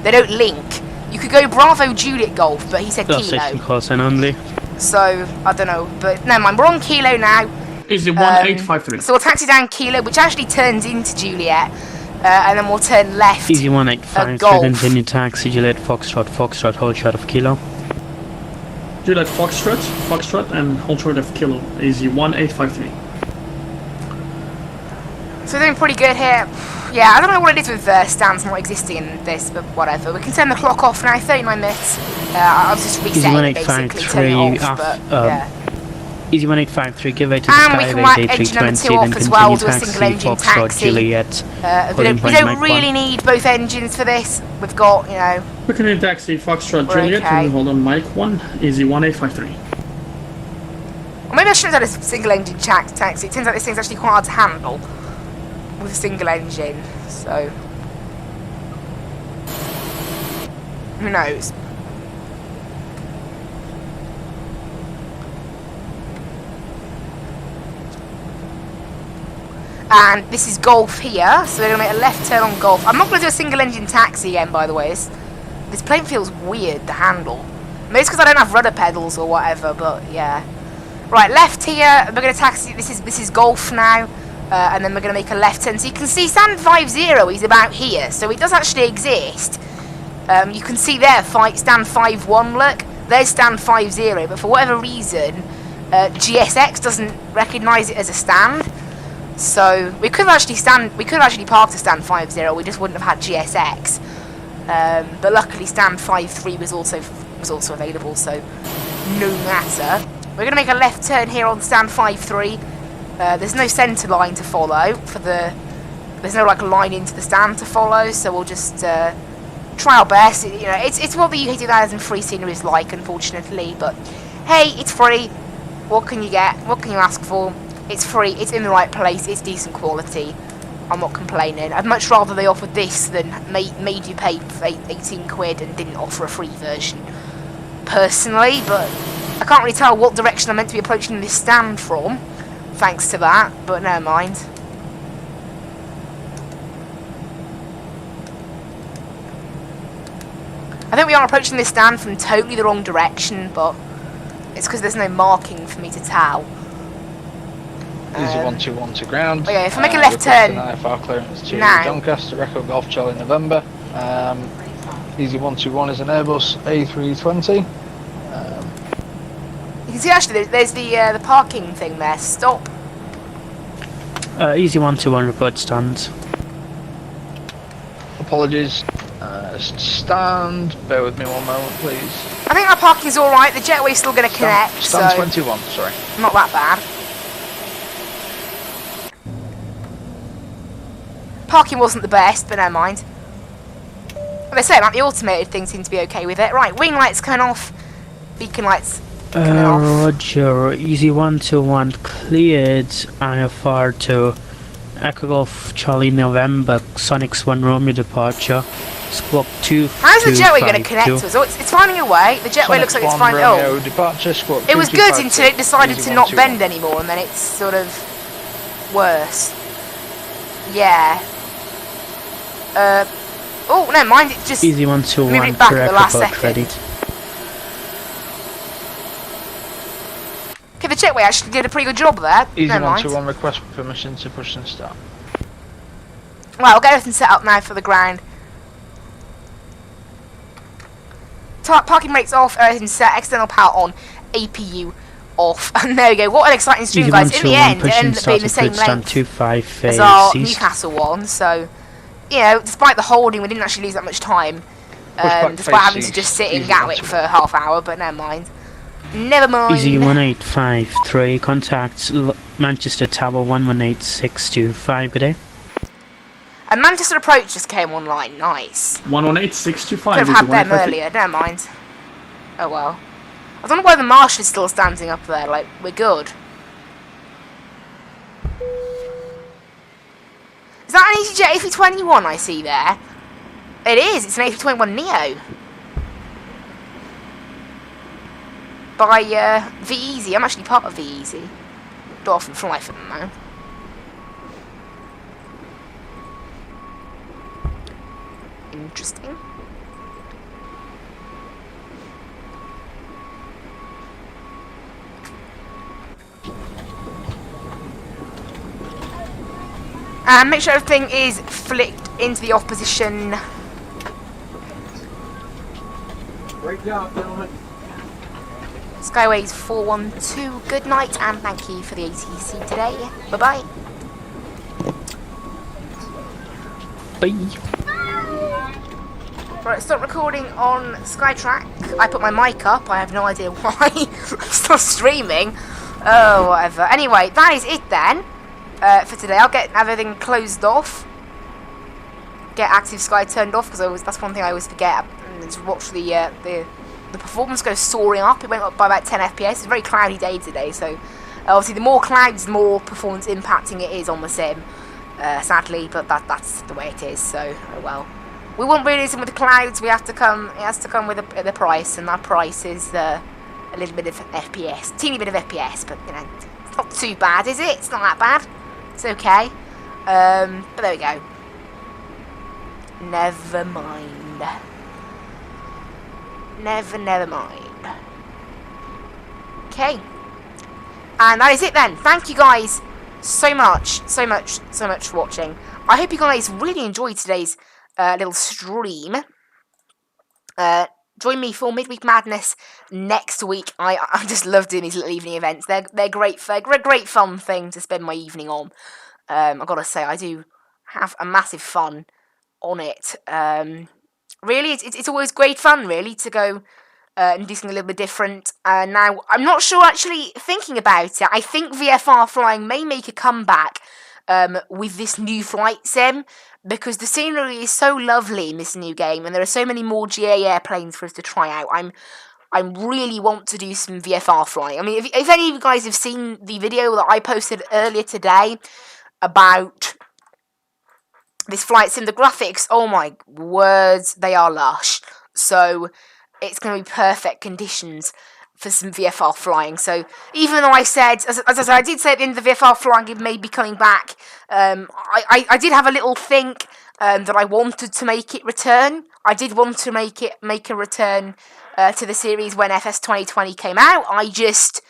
They don't link. You could go Bravo, Juliet, Golf, but he said Kilo. Calls in only. So, I don't know, but never mind. We're on Kilo now. Easy 1853. So we'll taxi down Kilo, which actually turns into Juliet, and then we'll turn left. Easy 1853, continue taxi, Juliet, Foxtrot, hold short of Kilo. Juliet, Foxtrot, and hold short of Kilo. Easy 1853. So we're doing pretty good here. Yeah, I don't know what it is with stands not existing in this, but whatever. We can turn the clock off now, 39 minutes. I'll just reset it, basically, turn it off, but yeah. Easy 1853, give way to the and we can whack engine number 2 off as well, do a single engine taxi. Juliet, we don't really need both engines for this. We've got, you know... We can taxi Foxtrot Juliet, and hold on Mike 1, easy 1853. Or maybe I should have done a single engine taxi. It turns out this thing's actually quite hard to handle with a single engine, so... Who knows? And this is Golf here, so we're going to make a left turn on Golf. I'm not going to do a single engine taxi again, by the way. This plane feels weird to handle. Maybe it's because I don't have rudder pedals or whatever, but yeah. Right, left here, we're going to taxi, this is Golf now, and then we're going to make a left turn. So you can see stand 50 is about here, so it does actually exist. You can see there, stand 51, look, there's stand 50, but for whatever reason, GSX doesn't recognise it as a stand. So we could have actually parked to stand 50. We just wouldn't have had GSX. But luckily, stand 53 was also available, so no matter. We're gonna make a left turn here on stand 53. There's no centre line to follow There's no like line into the stand to follow, so we'll just try our best. You know, it's what the UK 2003 scenery is like, unfortunately. But hey, it's free. What can you get? What can you ask for? It's free, it's in the right place, it's decent quality. I'm not complaining. I'd much rather they offered this than made you pay 18 quid and didn't offer a free version. Personally, but I can't really tell what direction I'm meant to be approaching this stand from, thanks to that, but never mind. I think we are approaching this stand from totally the wrong direction, but it's because there's no marking for me to tell. Easy 121 to ground. Okay, if I make a left turn IFR clearance to now. Doncaster, Echo Golf Charlie November. Easy 121 is an Airbus A320. You can see actually there's the parking thing there. Stop. Easy 121 report stand. Apologies. Stand. Bear with me one moment, please. I think our parking's alright. The jetway's still going to connect. Stand so 21, sorry. Not that bad. Parking wasn't the best, but never mind. Like I say, the automated thing seems to be okay with it. Right, wing lights coming off. Beacon lights coming off. Roger. Easy 121 cleared. IFR to Echo Golf Charlie November. Sonics 1 Romeo departure. Squawk 2. How's the jetway going to connect to us? Oh, it's finding a way. The jetway looks like it's finding. Oh, departure, squawk it was good until it decided to not bend anymore, and then it's sort of worse. Yeah. Oh, never mind. It just Easy 121 moved it back at the last second. ready. Okay, the jetway actually did a pretty good job there. Easy Never mind. 121 request permission to push and start. Right, we'll get everything set up now for the ground. Parking brakes off, everything's set, external power on, APU off. And there we go. What an exciting stream, guys. In the end, it ended up being the same length as our Newcastle one. So, you know, despite the holding, we didn't actually lose that much time. Despite having to just sit in Gatwick for a half hour, but never mind. Never mind. Easy 1853, contact Manchester Tower 118-625, good day. A Manchester approach just came online, nice. 118-625. Could have had them earlier, never mind. Oh well. I don't know why the marsh is still standing up there, like, we're good. Is that an EasyJet A321 I see there? It is, it's an A321 Neo. By V-Easy, I'm actually part of V-Easy. Don't often fly for them though. Interesting. And make sure everything is flicked into the off position. Great job, gentlemen. Skyways 412, good night and thank you for the ATC today. Bye bye. Bye. Right, stop recording on Skytrack. I put my mic up, I have no idea why. I'm still streaming. Oh, whatever. Anyway, that is it then for today. I'll get everything closed off. Get Active Sky turned off, because that's one thing I always forget. Just watch the performance go soaring up. It went up by about 10 FPS. It's a very cloudy day today, so obviously the more clouds, the more performance impacting it is on the sim. Sadly, but that's the way it is. So oh well. We won't really sim with the clouds. It has to come with the price, and that price is a little bit of FPS, teeny bit of FPS, but you know, it's not too bad, is it? It's not that bad. It's okay. But there we go. Never mind. Never mind. Okay. And that is it then. Thank you guys so much for watching. I hope you guys really enjoyed today's little stream. Join me for Midweek Madness next week. I just love doing these little evening events. They're great. They're a great fun thing to spend my evening on. I've got to say, I do have a massive fun on it. Really, it's always great fun, really, to go and do something a little bit different. Now, I'm not sure, actually, thinking about it, I think VFR flying may make a comeback with this new flight sim, because the scenery is so lovely in this new game, and there are so many more GA airplanes for us to try out. I really want to do some VFR flying. I mean, if any of you guys have seen the video that I posted earlier today about this flight sim, the graphics, oh my words, they are lush. So it's going to be perfect conditions for some VFR flying. So even though I said, as I said, I did say at the end of the VFR flying it may be coming back, I did have a little think that I wanted to make it return. I did want to make a return to the series when FS 2020 came out. I just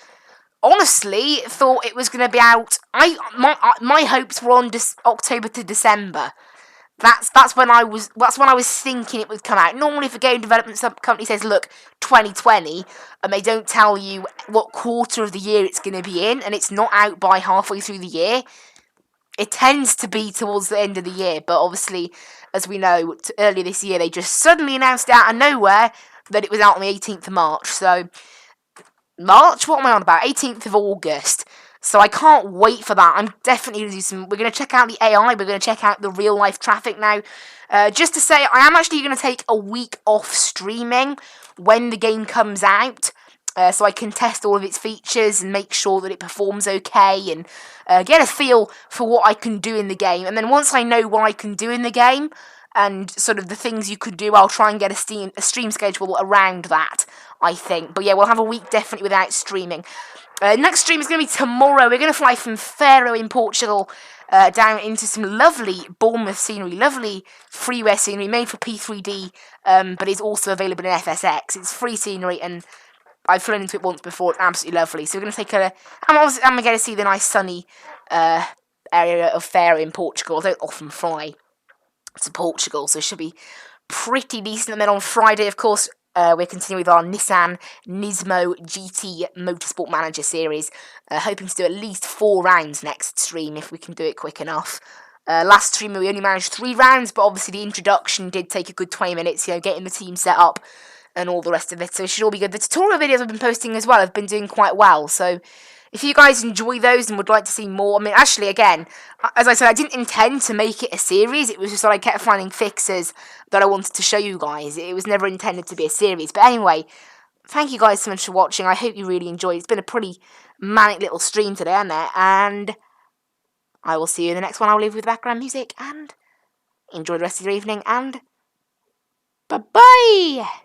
honestly thought it was going to be out. My hopes were on October to December. That's when I was thinking it would come out. Normally, if a game development company says, "Look, 2020," and they don't tell you what quarter of the year it's going to be in, and it's not out by halfway through the year, it tends to be towards the end of the year, but obviously, as we know, earlier this year, they just suddenly announced out of nowhere that it was out on the 18th of March, so... March? What am I on about? 18th of August. So I can't wait for that. I'm definitely going to do some... We're going to check out the AI. We're going to check out the real-life traffic now. Just to say, I am actually going to take a week off streaming when the game comes out. So I can test all of its features and make sure that it performs okay and get a feel for what I can do in the game. And then once I know what I can do in the game and sort of the things you could do, I'll try and get a stream schedule around that, I think. But yeah, we'll have a week definitely without streaming. Next stream is going to be tomorrow. We're going to fly from Faro in Portugal down into some lovely Bournemouth scenery, lovely freeware scenery made for P3D, but is also available in FSX. It's free scenery and I've flown into it once before. It's absolutely lovely. So we're going to take I'm going to get to see the nice sunny area of Faro in Portugal. I don't often fly to Portugal, so it should be pretty decent. And then on Friday, of course, we're continuing with our Nissan Nismo GT Motorsport Manager series. Hoping to do at least 4 rounds next stream if we can do it quick enough. Last stream we only managed 3 rounds, but obviously the introduction did take a good 20 minutes, getting the team set up and all the rest of it, so it should all be good. The tutorial videos I've been posting as well have been doing quite well, so if you guys enjoy those and would like to see more, I mean, actually, again, as I said, I didn't intend to make it a series, it was just that I kept finding fixes that I wanted to show you guys. It was never intended to be a series, but anyway, thank you guys so much for watching. I hope you really enjoyed. It's been a pretty manic little stream today, hasn't it? And I will see you in the next one. I'll leave with background music, and enjoy the rest of your evening, and bye-bye!